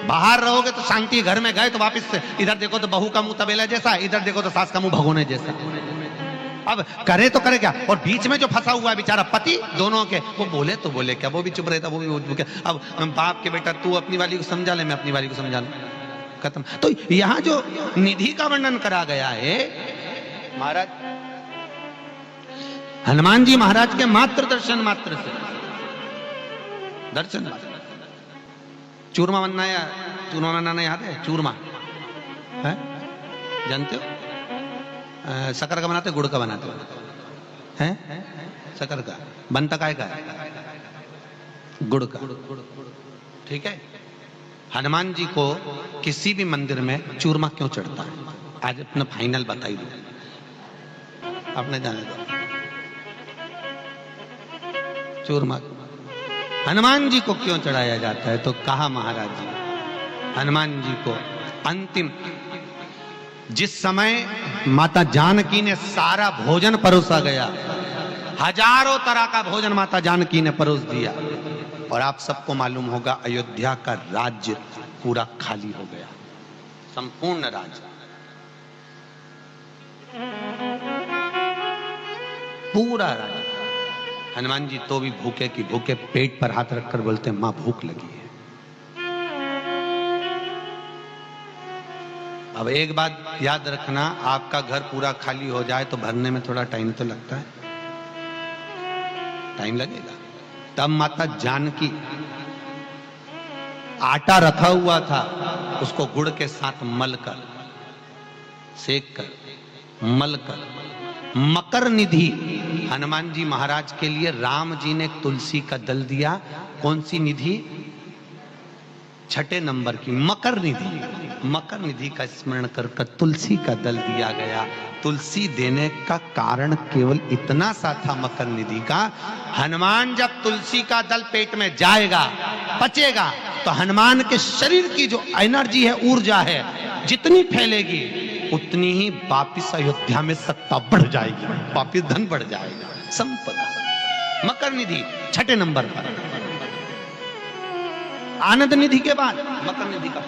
बाहर रहोगे तो शांति, घर में गए तो वापस से इधर देखो तो बहू का मुंह तबेला जैसा, इधर देखो तो सास का मुंह भगोने जैसा। अब करे तो करे क्या, और बीच में जो फंसा हुआ है बेचारा पति दोनों के, वो बोले तो बोले क्या, वो भी चुप रहता, वो भी क्या। अब बाप के बेटा तू अपनी वाली को समझा ले, मैं अपनी वाली को समझा लूं, खत्म। तो यहां जो निधि का वर्णन करा गया है, महाराज हनुमान जी महाराज के मात्र दर्शन मात्र से, दर्शन मात्र। चूरमा बनना, या चूरमा बनाना याद है? चूरमा है, जानते हो? शक्कर का बनाते, गुड़ का बनाते हो? हैं? शक्कर का बनता काय का है? गुड़ का। ठीक है। हनुमान जी को किसी भी मंदिर में चूरमा क्यों चढ़ता है? आज अपना फाइनल बताइए, आपने जाने दो। चूरमा हनुमान जी को क्यों चढ़ाया जाता है? तो कहा महाराज जी, हनुमान जी को अंतिम, जिस समय माता जानकी ने सारा भोजन परोसा गया, हजारों तरह का भोजन माता जानकी ने परोस दिया, और आप सबको मालूम होगा अयोध्या का राज्य पूरा खाली हो गया, संपूर्ण राज्य, पूरा राज्य। हनुमान जी तो भी भूखे की भूखे, पेट पर हाथ रखकर बोलते हैं, मां भूख लगी है। अब एक बात याद रखना, आपका घर पूरा खाली हो जाए तो भरने में थोड़ा टाइम तो लगता है, टाइम लगेगा। तब माता जानकी, आटा रखा हुआ था, उसको गुड़ के साथ मलकर, सेक कर, मलकर, मकर निधि, हनुमान जी महाराज के लिए राम जी ने तुलसी का दल दिया। कौन सी निधि? छठे नंबर की मकर निधि। मकर निधि का स्मरण कर तुलसी का दल दिया गया। तुलसी देने का कारण केवल इतना सा था मकर निधि का, हनुमान जब तुलसी का दल पेट में जाएगा, पचेगा, तो हनुमान के शरीर की जो एनर्जी है, ऊर्जा है, जितनी फैलेगी उतनी ही वापिस अयोध्या में सत्ता बढ़ जाएगी, वापिस धन बढ़ जाएगा, संपदा। मकर निधि छठे नंबर पर। आनंद निधि के बाद मकर निधि का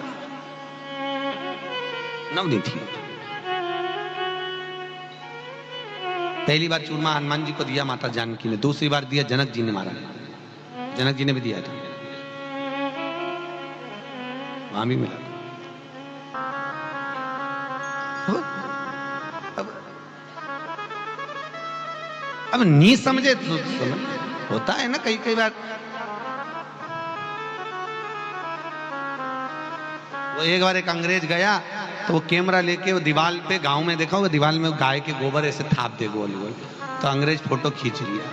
नवनिधि। पहली बार चूरमा हनुमान जी को दिया माता जानकी ने, दूसरी बार दिया जनक जी ने, महाराज जनक जी ने भी दिया था, वहां भी मिला। अब नहीं समझे तो होता है ना कई कई बार। वो एक बार एक अंग्रेज गया तो वो कैमरा लेके वो दीवार पे, गांव में देखा वो दीवार में गाय के गोबर ऐसे थाप दे गोल गोल, तो अंग्रेज फोटो खींच लिया।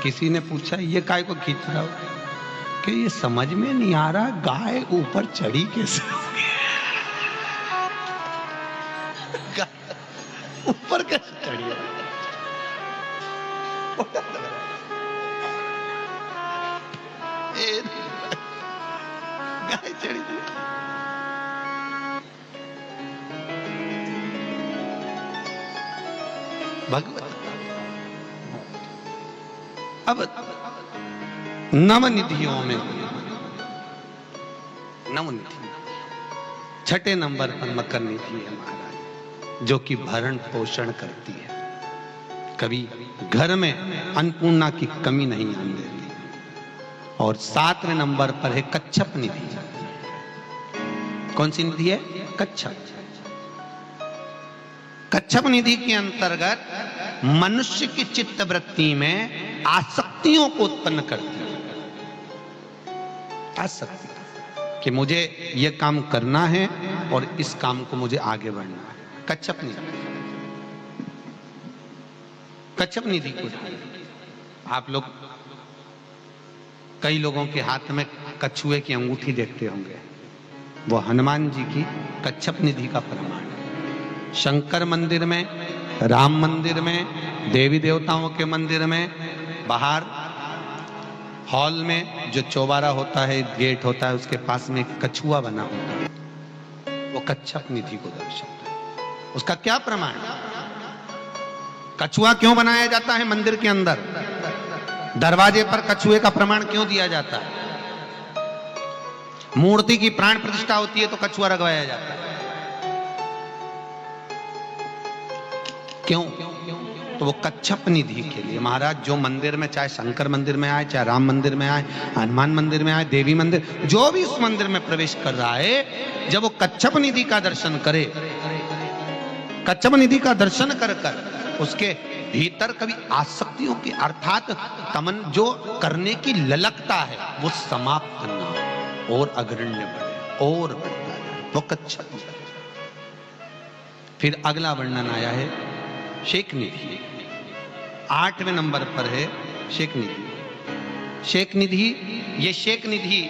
किसी ने पूछा ये काय को खींच रहा हो? कि ये समझ में नहीं आ रहा गाय ऊपर चढ़ी कैसे, ऊपर कैसे चढ़ी है? गाय चढ़ी थी। भगवत। अब नवनिधियों में नवनिधि छठे नंबर पर मकर निधि है महाराज, जो कि भरण पोषण करती है, कभी घर में अन्नपूर्णा की कमी नहीं आने देती। और 7वें नंबर पर है कच्छप निधि। कौन सी निधि है? कच्छप। कच्छप निधि के अंतर्गत मनुष्य की चित्त वृत्ति में आसक्तियों को उत्पन्न करती है। आसक्ति कि मुझे यह काम करना है और इस काम को मुझे आगे बढ़ना है। कच्छप निधि। कच्छप निधि को आप लोग, कई लोगों के हाथ में कछुए की अंगूठी देखते होंगे, वो हनुमान जी की कच्छप निधि का प्रमाण है। शंकर मंदिर में, राम मंदिर में, देवी देवताओं के मंदिर में बाहर हॉल में जो चौबारा होता है, गेट होता है, उसके पास में एक कछुआ बना होता है, वो कच्छप निधि को दर्शाता है। उसका क्या प्रमाण? कछुआ क्यों बनाया जाता है मंदिर के अंदर? दरवाजे पर कछुए का प्रमाण क्यों दिया जाता है? मूर्ति की प्राण प्रतिष्ठा होती है तो कछुआ रखवाया जाता है, क्यों? तो वो कच्छप निधि के लिए महाराज जो मंदिर में, चाहे शंकर मंदिर में आए, चाहे राम मंदिर में आए, हनुमान मंदिर में आए, देवी मंदिर, जो भी उस मंदिर में प्रवेश कर रहा है, जब वो कच्छप निधि का दर्शन करे, कच्छप निधि का दर्शन कर कर उसके भीतर कभी आसक्तियों की अर्थात तमन जो करने की ललकता है वो समाप्त करना और अग्रण्य बढ़े और बढ़ता जाए, वो कच्छप। फिर अगला वर्णन आया है शेख निधि, 8वें नंबर पर है शेख निधि। शेख निधि, ये शेख निधि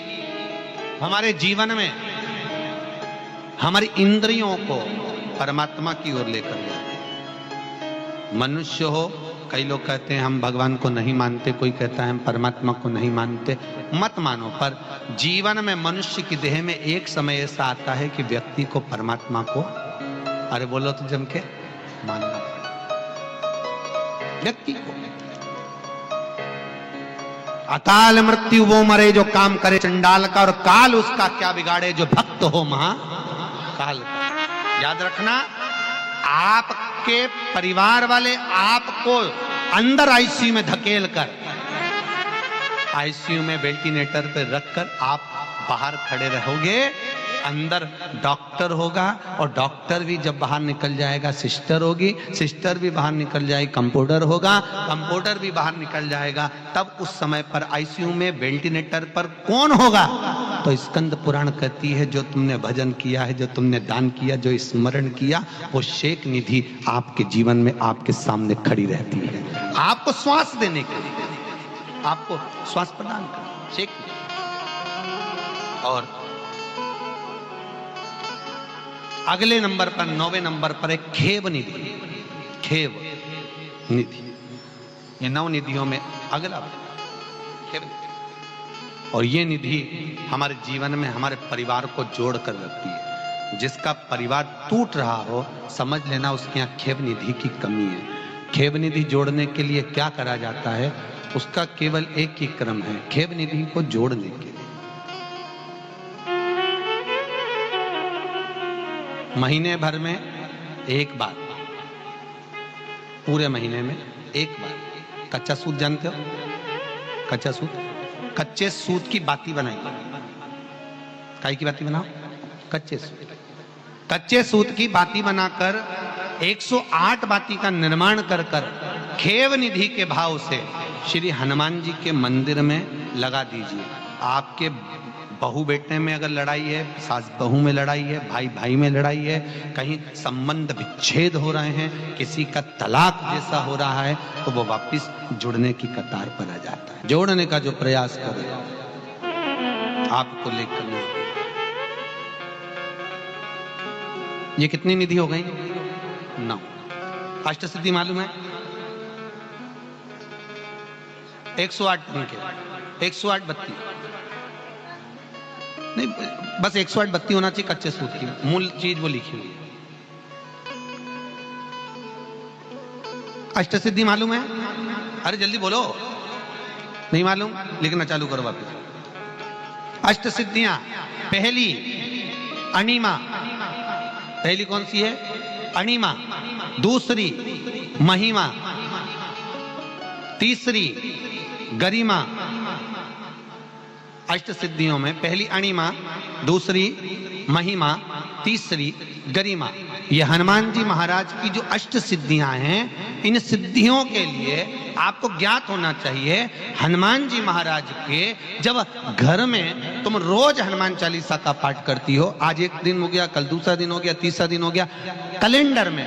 हमारे जीवन में हमारी इंद्रियों को परमात्मा की ओर लेकर जाते हैं। मनुष्य हो, कई लोग कहते हैं हम भगवान को नहीं मानते, कोई कहता है हम परमात्मा को नहीं मानते, मत मानो, पर जीवन में मनुष्य की देह में एक समय ऐसा आता है कि व्यक्ति को परमात्मा को, अरे बोलो तो जम के, मानना पड़ेगा व्यक्ति को। अकाल मृत्यु वो मरे जो काम करे चंडाल का, और काल उसका क्या बिगाड़े जो भक्त हो महाकाल का। याद रखना, आपके परिवार वाले आपको अंदर आईसीयू में धकेल कर, आईसीयू में वेंटिलेटर पे रखकर आप बाहर खड़े रहोगे, अंदर डॉक्टर होगा, और डॉक्टर भी जब बाहर निकल जाएगा सिस्टर होगी, सिस्टर भी बाहर निकल जाएगी कंपाउंडर होगा, कंपाउंडर भी बाहर निकल जाएगा। तब उस समय पर आईसीयू में वेंटिलेटर पर कौन होगा? तो स्कंद पुराण कहती है जो तुमने भजन किया है, जो तुमने दान किया, जो स्मरण किया, वो शेख निधि आपके जीवन में आपके सामने खड़ी रहती है, आपको श्वास देने के लिए, आपको श्वास प्रदान कर शेख निधि। और अगले नंबर पर 9वें नंबर पर एक खेव निधि, खेव निधि, ये 9 निधियों में अगला खेव निधि। और ये निधि हमारे जीवन में हमारे परिवार को जोड़ कर रखती है। जिसका परिवार टूट रहा हो, समझ लेना उसके यहाँ खेव निधि की कमी है। खेव निधि जोड़ने के लिए क्या करा जाता है? उसका केवल एक ही क्रम है, खेव निधि को जोड़ने के लिए महीने भर में एक बार, पूरे महीने में एक बार कच्चा सूत, जानते हो कच्चा सूत? कच्चे सूत की बाती बनाइए। काय की बाती बनाओ? कच्चे सूत, कच्चे सूत की बाती बनाकर 108 बाती का निर्माण कर कर खेव निधि के भाव से श्री हनुमान जी के मंदिर में लगा दीजिए। आपके बहू बेटे में अगर लड़ाई है, सास बहू में लड़ाई है, भाई भाई में लड़ाई है, कहीं संबंध विच्छेद हो रहे हैं, किसी का तलाक जैसा हो रहा है, तो वो वापस जुड़ने की कतार पर आ जाता है। जोड़ने का जो प्रयास करे आपको लेकर। ये कितनी निधि हो गई? 9। अष्ट सिद्धि मालूम है? 108 के 108 बत्ती नहीं, बस 108 बत्ती होना चाहिए कच्चे सूत की, मूल चीज वो लिखी हुई है। अष्ट सिद्धि मालूम है? अरे जल्दी बोलो, नहीं मालूम? लिखना चालू करो वापस। अष्ट सिद्धियां, पहली अणिमा, पहली कौन सी है? अणिमा। दूसरी महिमा, तीसरी गरिमा। अष्ट सिद्धियों में पहली अणिमा, दूसरी महिमा, तीसरी गरिमा। ये हनुमान जी महाराज की जो अष्ट सिद्धियां हैं, इन सिद्धियों के लिए आपको ज्ञात होना चाहिए, हनुमान जी महाराज के जब घर में तुम रोज हनुमान चालीसा का पाठ करती हो, आज एक दिन हो गया, कल दूसरा दिन हो गया, तीसरा दिन हो गया, कैलेंडर में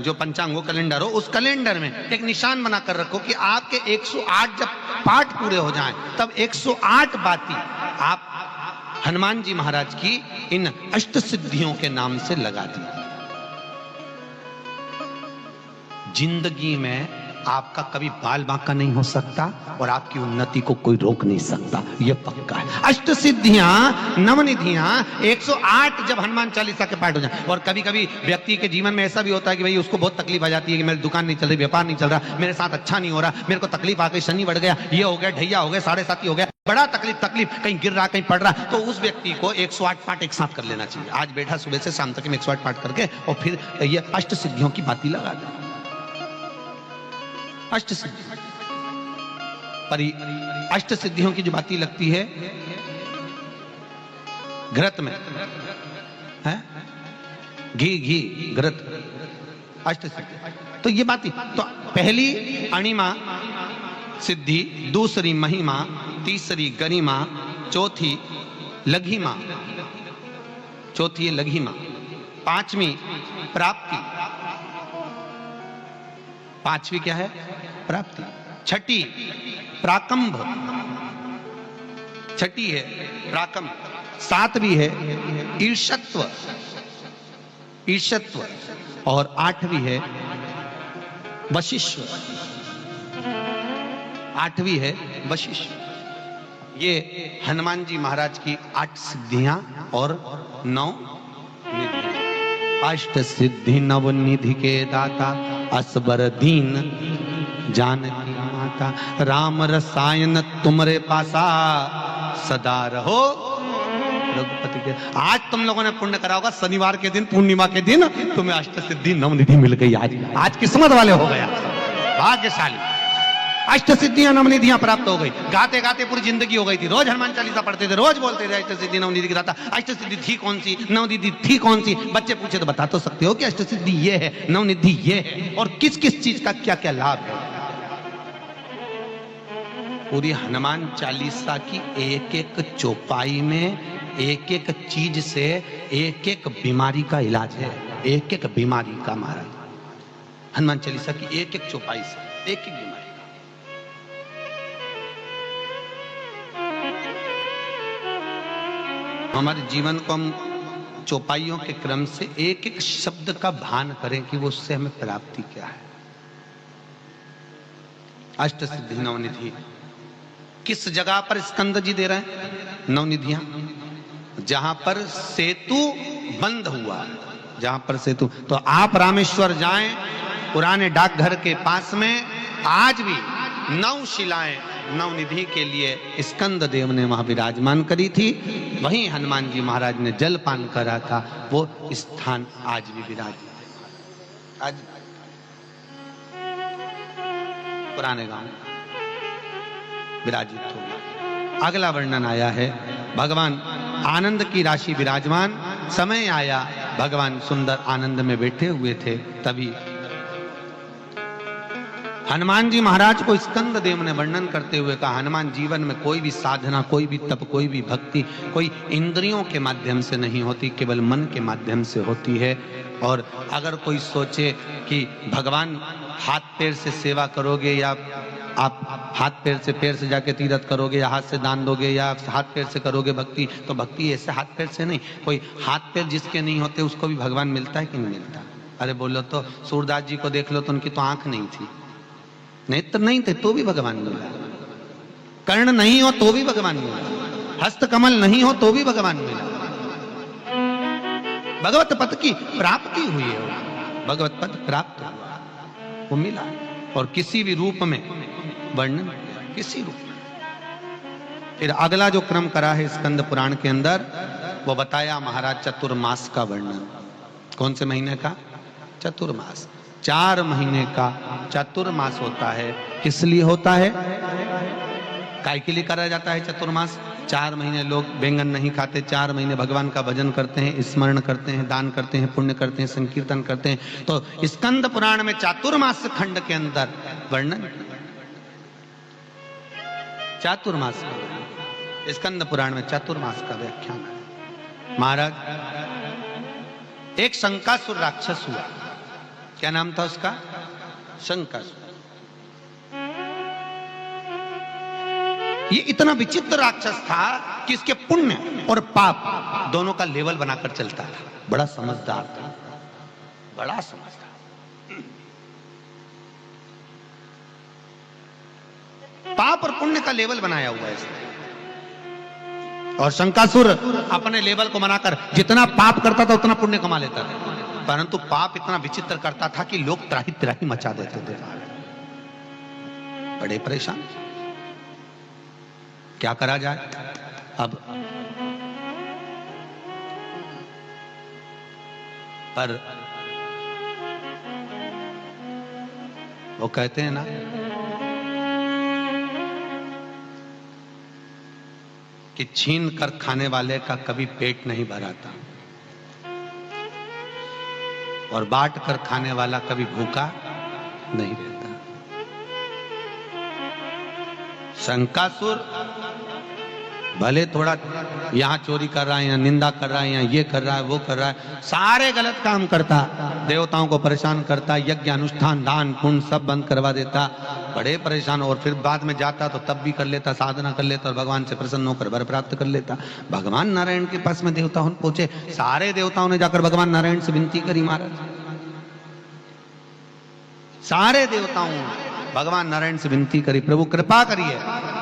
जो पंचांगो कैलेंडर हो, उस कैलेंडर में एक निशान बनाकर रखो कि आपके 108 जब पाठ पूरे हो जाएं, तब 108 बाती आप हनुमान जी महाराज की इन अष्ट सिद्धियों के नाम से लगा दी। जिंदगी में आपका कभी बाल बांका नहीं हो सकता और आपकी उन्नति को कोई रोक नहीं सकता, यह पक्का है। अष्ट सिद्धियां, नवनिधियां 108 जब हनुमान चालीसा के पाठ हो जाए। और कभी कभी व्यक्ति के जीवन में ऐसा भी होता है कि भाई उसको बहुत तकलीफ आ जाती है कि मेरी दुकान नहीं चल रही, व्यापार नहीं चल रहा, मेरे साथ अच्छा नहीं हो रहा, मेरे को तकलीफ आ गई, शनि बढ़ गया, ये हो गया, ढैया हो गया, 7.5 हो गया, बड़ा तकलीफ, कहीं गिर रहा, कहीं पड़ रहा, तो उस व्यक्ति को 108 पाठ एक साथ कर लेना चाहिए। आज बैठा सुबह से शाम तक 108 पाठ करके और फिर ये अष्ट सिद्धियों की बाती लगा दे। अष्ट सिद्धि पर अष्ट सिद्धियों की जो बाती लगती है घृत में है, घी घृत, अष्ट सिद्धि। तो ये बाती, तो पहली अणिमा सिद्धि, दूसरी महिमा, तीसरी गरिमा, चौथी लघिमा, चौथी है लघिमा, पांचवी प्राप्ति, पांचवी क्या है? प्राप्ति। छठी प्राकंभ, छठी है प्राकंभ। सातवीं है ईर्षत्व, ईर्षत्व। और आठवीं है वशिष्ठ, आठवीं है वशिष्ठ। ये हनुमान जी महाराज की 8 सिद्धियां और 9 निधि। अष्ट सिद्धि नव निधि के दाता, असबर दीन जानकी माता, राम रसायन तुमरे पासा, सदा रहो रघुपति के। आज तुम लोगों ने पुण्य करा होगा, शनिवार के दिन, पूर्णिमा के दिन तुम्हें अष्ट सिद्धि नव निधि मिल गई। आज किस्मत वाले हो गया, भाग्यशाली। अष्ट सिद्धियां नवनिधियां प्राप्त हो गई। गाते गाते पूरी जिंदगी हो गई थी, रोज हनुमान चालीसा पढ़ते थे, रोज बोलते थे अष्ट सिद्धि नवनिधि की दाता। अष्ट सिद्धि थी कौन सी, नवनिधि थी कौन सी? बच्चे पूछे तो बता तो सकते हो कि अष्ट सिद्धि ये है, नवनिधि ये है, और किस किस चीज का क्या क्या लाभ है। पूरी हनुमान चालीसा की एक एक चौपाई में एक एक चीज से एक एक बीमारी का इलाज है, एक एक बीमारी का। महाराज हनुमान चालीसा की एक एक चौपाई से एक एक बीमारी। हमारे जीवन को हम चौपाइयों के क्रम से एक एक शब्द का भान करें कि वो उससे हमें प्राप्ति क्या है। अष्ट सिद्धि नवनिधि किस जगह पर स्कंद जी दे रहे हैं? नवनिधियां जहां पर सेतु बंद हुआ, जहां पर सेतु। तो आप रामेश्वर जाएं, पुराने डाकघर के पास में आज भी 9 शिलाएं नवनिधि के लिए स्कंद देव ने वहां विराजमान करी थी। वहीं हनुमान जी महाराज ने जलपान करा था, वो स्थान आज भी विराजमान है। आज पुराने गांव विराजित हो। अगला वर्णन आया है, भगवान आनंद की राशि विराजमान, समय आया भगवान सुंदर आनंद में बैठे हुए थे, तभी हनुमान जी महाराज को स्कंद देव ने वर्णन करते हुए कहा, हनुमान जीवन में कोई भी साधना, कोई भी तप, कोई भी भक्ति, कोई इंद्रियों के माध्यम से नहीं होती, केवल मन के माध्यम से होती है। और अगर कोई सोचे कि भगवान हाथ पैर से सेवा करोगे, या आप हाथ पैर से जाके तीर्थ करोगे, या हाथ से दान दोगे, या हाथ पैर से करोगे भक्ति, तो भक्ति ऐसे हाथ पैर से नहीं। कोई हाथ पैर जिसके नहीं होते उसको भी भगवान मिलता है कि नहीं मिलता? अरे बोलो तो सूरदास जी को देख लो तो उनकी तो आंख नहीं थी, नेत्र नहीं थे, तो भी भगवान मिला। कर्ण नहीं हो तो भी भगवान मिला, हस्त कमल नहीं हो तो भी भगवान मिला। भगवत पद की प्राप्ति हुई है, भगवत पद प्राप्त हुआ, वो मिला। और किसी भी रूप में वर्णन, किसी रूप में। फिर अगला जो क्रम करा है स्कंद पुराण के अंदर, वो बताया महाराज चतुर्मास का वर्णन। कौन से महीने का? चतुर्मास। 4 महीने का चतुर्मास होता है। किस लिए होता है? काय के लिए करा जाता है चतुर्मास? 4 महीने लोग बैंगन नहीं खाते, 4 महीने भगवान का भजन करते हैं, स्मरण करते हैं, दान करते हैं, पुण्य करते हैं, संकीर्तन करते हैं। तो स्कंद पुराण में चातुर्मास खंड के अंदर वर्णन, चातुर्मास का, स्कंद पुराण में चातुर्मास का व्याख्यान है। महाराज, एक शंकासुर राक्षस हुआ। क्या नाम था उसका? शंकासुर। ये इतना विचित्र राक्षस था कि इसके पुण्य और पाप दोनों का लेवल बनाकर चलता था। बड़ा समझदार था, बड़ा समझदार। पाप और पुण्य का लेवल बनाया हुआ है इसने। और शंकासुर अपने लेवल को बनाकर जितना पाप करता था उतना पुण्य कमा लेता था, परंतु पाप इतना विचित्र करता था कि लोग त्राही त्राही मचा देते थे, बड़े परेशान। क्या करा जाए अब? पर वो कहते हैं ना कि छीन कर खाने वाले का कभी पेट नहीं भराता और बांट कर खाने वाला कभी भूखा नहीं रहता। शंकासुर भले थोड़ा यहां चोरी कर रहा है, यहाँ निंदा कर रहा है, यहाँ ये कर रहा है, वो कर रहा है, सारे गलत काम करता, देवताओं को परेशान करता, यज्ञ अनुष्ठान दान पुण्य सब बंद करवा देता, बड़े परेशान। और फिर बाद में जाता तो तब भी कर लेता, साधना कर लेता और भगवान से प्रसन्न होकर वर प्राप्त कर लेता। भगवान नारायण के पास में देवता पहुंचे, सारे देवताओं ने जाकर भगवान नारायण से विनती करी, महाराज सारे देवताओं भगवान नारायण से विनती करी, प्रभु कृपा करिए।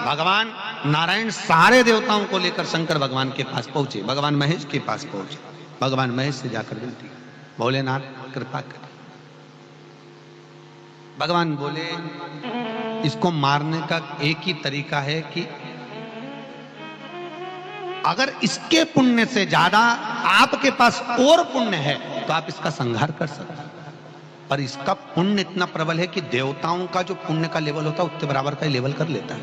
भगवान नारायण सारे देवताओं को लेकर शंकर भगवान के पास पहुंचे, भगवान महेश के पास पहुंचे, भगवान महेश से जाकर विनती, भोलेनाथ कृपा करिए। भगवान बोले इसको मारने का एक ही तरीका है कि अगर इसके पुण्य से ज्यादा आपके पास और पुण्य है तो आप इसका संहार कर सकते हैं, पर इसका पुण्य इतना प्रबल है कि देवताओं का जो पुण्य का लेवल होता है उतने बराबर का ही लेवल कर लेता है,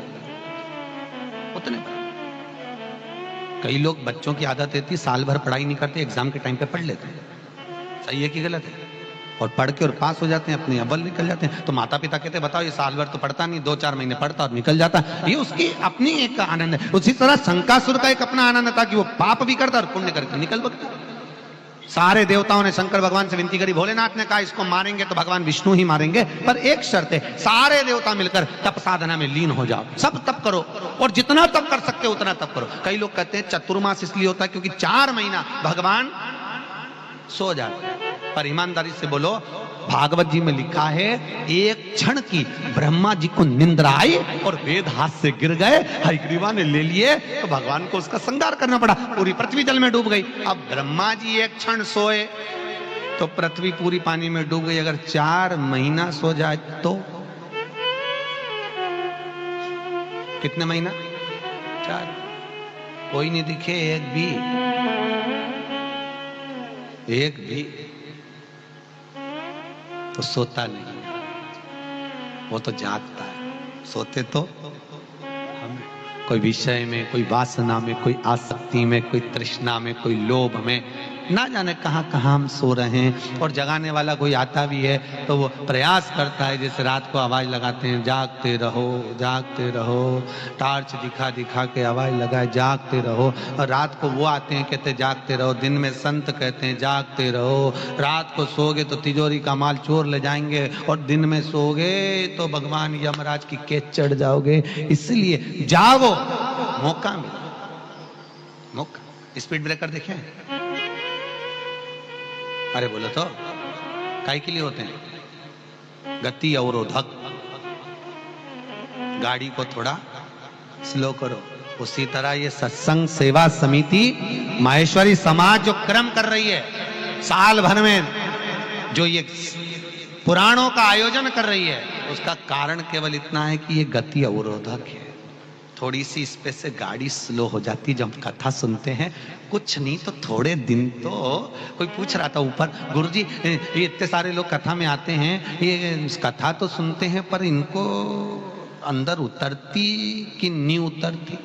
उतने बराबर। कई लोग बच्चों की आदत रहती है साल भर पढ़ाई नहीं करते, एग्जाम के टाइम पे पढ़ लेते हैं, सही है कि गलत है? और पढ़ के और पास हो जाते हैं, अपने अव्वल निकल जाते हैं। तो माता पिता कहते हैं बताओ ये साल भर तो पढ़ता नहीं, 2-4 महीने पढ़ता और निकल जाता। ये उसकी अपनी एक आनंद है। उसी तरह शंकासुर का एक अपना आनंद था कि वो पाप भी करता और पुण्य करके निकल बकता। सारे देवताओं ने शंकर भगवान से विनती करी, भोलेनाथ ने कहा इसको मारेंगे तो भगवान विष्णु ही मारेंगे, पर एक शर्त है, सारे देवता मिलकर तप साधना में लीन हो जाओ, सब तप करो और जितना तप कर सकते हो उतना तप करो। कई लोग कहते हैं चतुर्मास इसलिए होता है क्योंकि 4 महीना भगवान सो जाते, पर ईमानदारी से बोलो भागवत जी में लिखा है एक क्षण की ब्रह्मा जी को निंद्रा आई और वेद हाथ से गिर गए, हयग्रीवा ने ले लिए तो भगवान को उसका संहार करना पड़ा, पूरी पृथ्वी जल में डूब गई। अब ब्रह्मा जी एक क्षण सोए तो पृथ्वी पूरी पानी में डूब गई, अगर 4 महीना सो जाए तो कितने महीना? 4। कोई नहीं दिखे एक भी तो सोता नहीं, वो तो जागता है। सोते तो हम कोई विषय में, कोई वासना में, कोई आसक्ति में, कोई तृष्णा में, कोई लोभ में, ना जाने कहां कहां हम सो रहे हैं। और जगाने वाला कोई आता भी है तो वो प्रयास करता है, जैसे रात को आवाज लगाते हैं जागते रहो जागते रहो, टार्च दिखा दिखा के आवाज लगाए जागते रहो, और रात को वो आते हैं कहते जागते रहो, दिन में संत कहते हैं जागते रहो, रात को सोगे तो तिजोरी का माल चोर ले जाएंगे और दिन में सोगे तो भगवान यमराज की केस चढ़ जाओगे, इसलिए जागो, मौका मिला मौका। स्पीड ब्रेकर देखे? अरे बोलो तो काय के लिए होते हैं? गति अवरोधक, गाड़ी को थोड़ा स्लो करो। उसी तरह ये सत्संग सेवा समिति माहेश्वरी समाज जो क्रम कर रही है, साल भर में जो ये पुराणों का आयोजन कर रही है, उसका कारण केवल इतना है कि ये गति अवरोधक है। थोड़ी सी इस पे से गाड़ी स्लो हो जाती जब कथा सुनते हैं, कुछ नहीं तो थोड़े दिन तो कोई पूछ रहा था ऊपर, गुरुजी ये इतने सारे लोग कथा में आते हैं, ये कथा तो सुनते हैं पर इनको अंदर उतरती कि नहीं उतरती?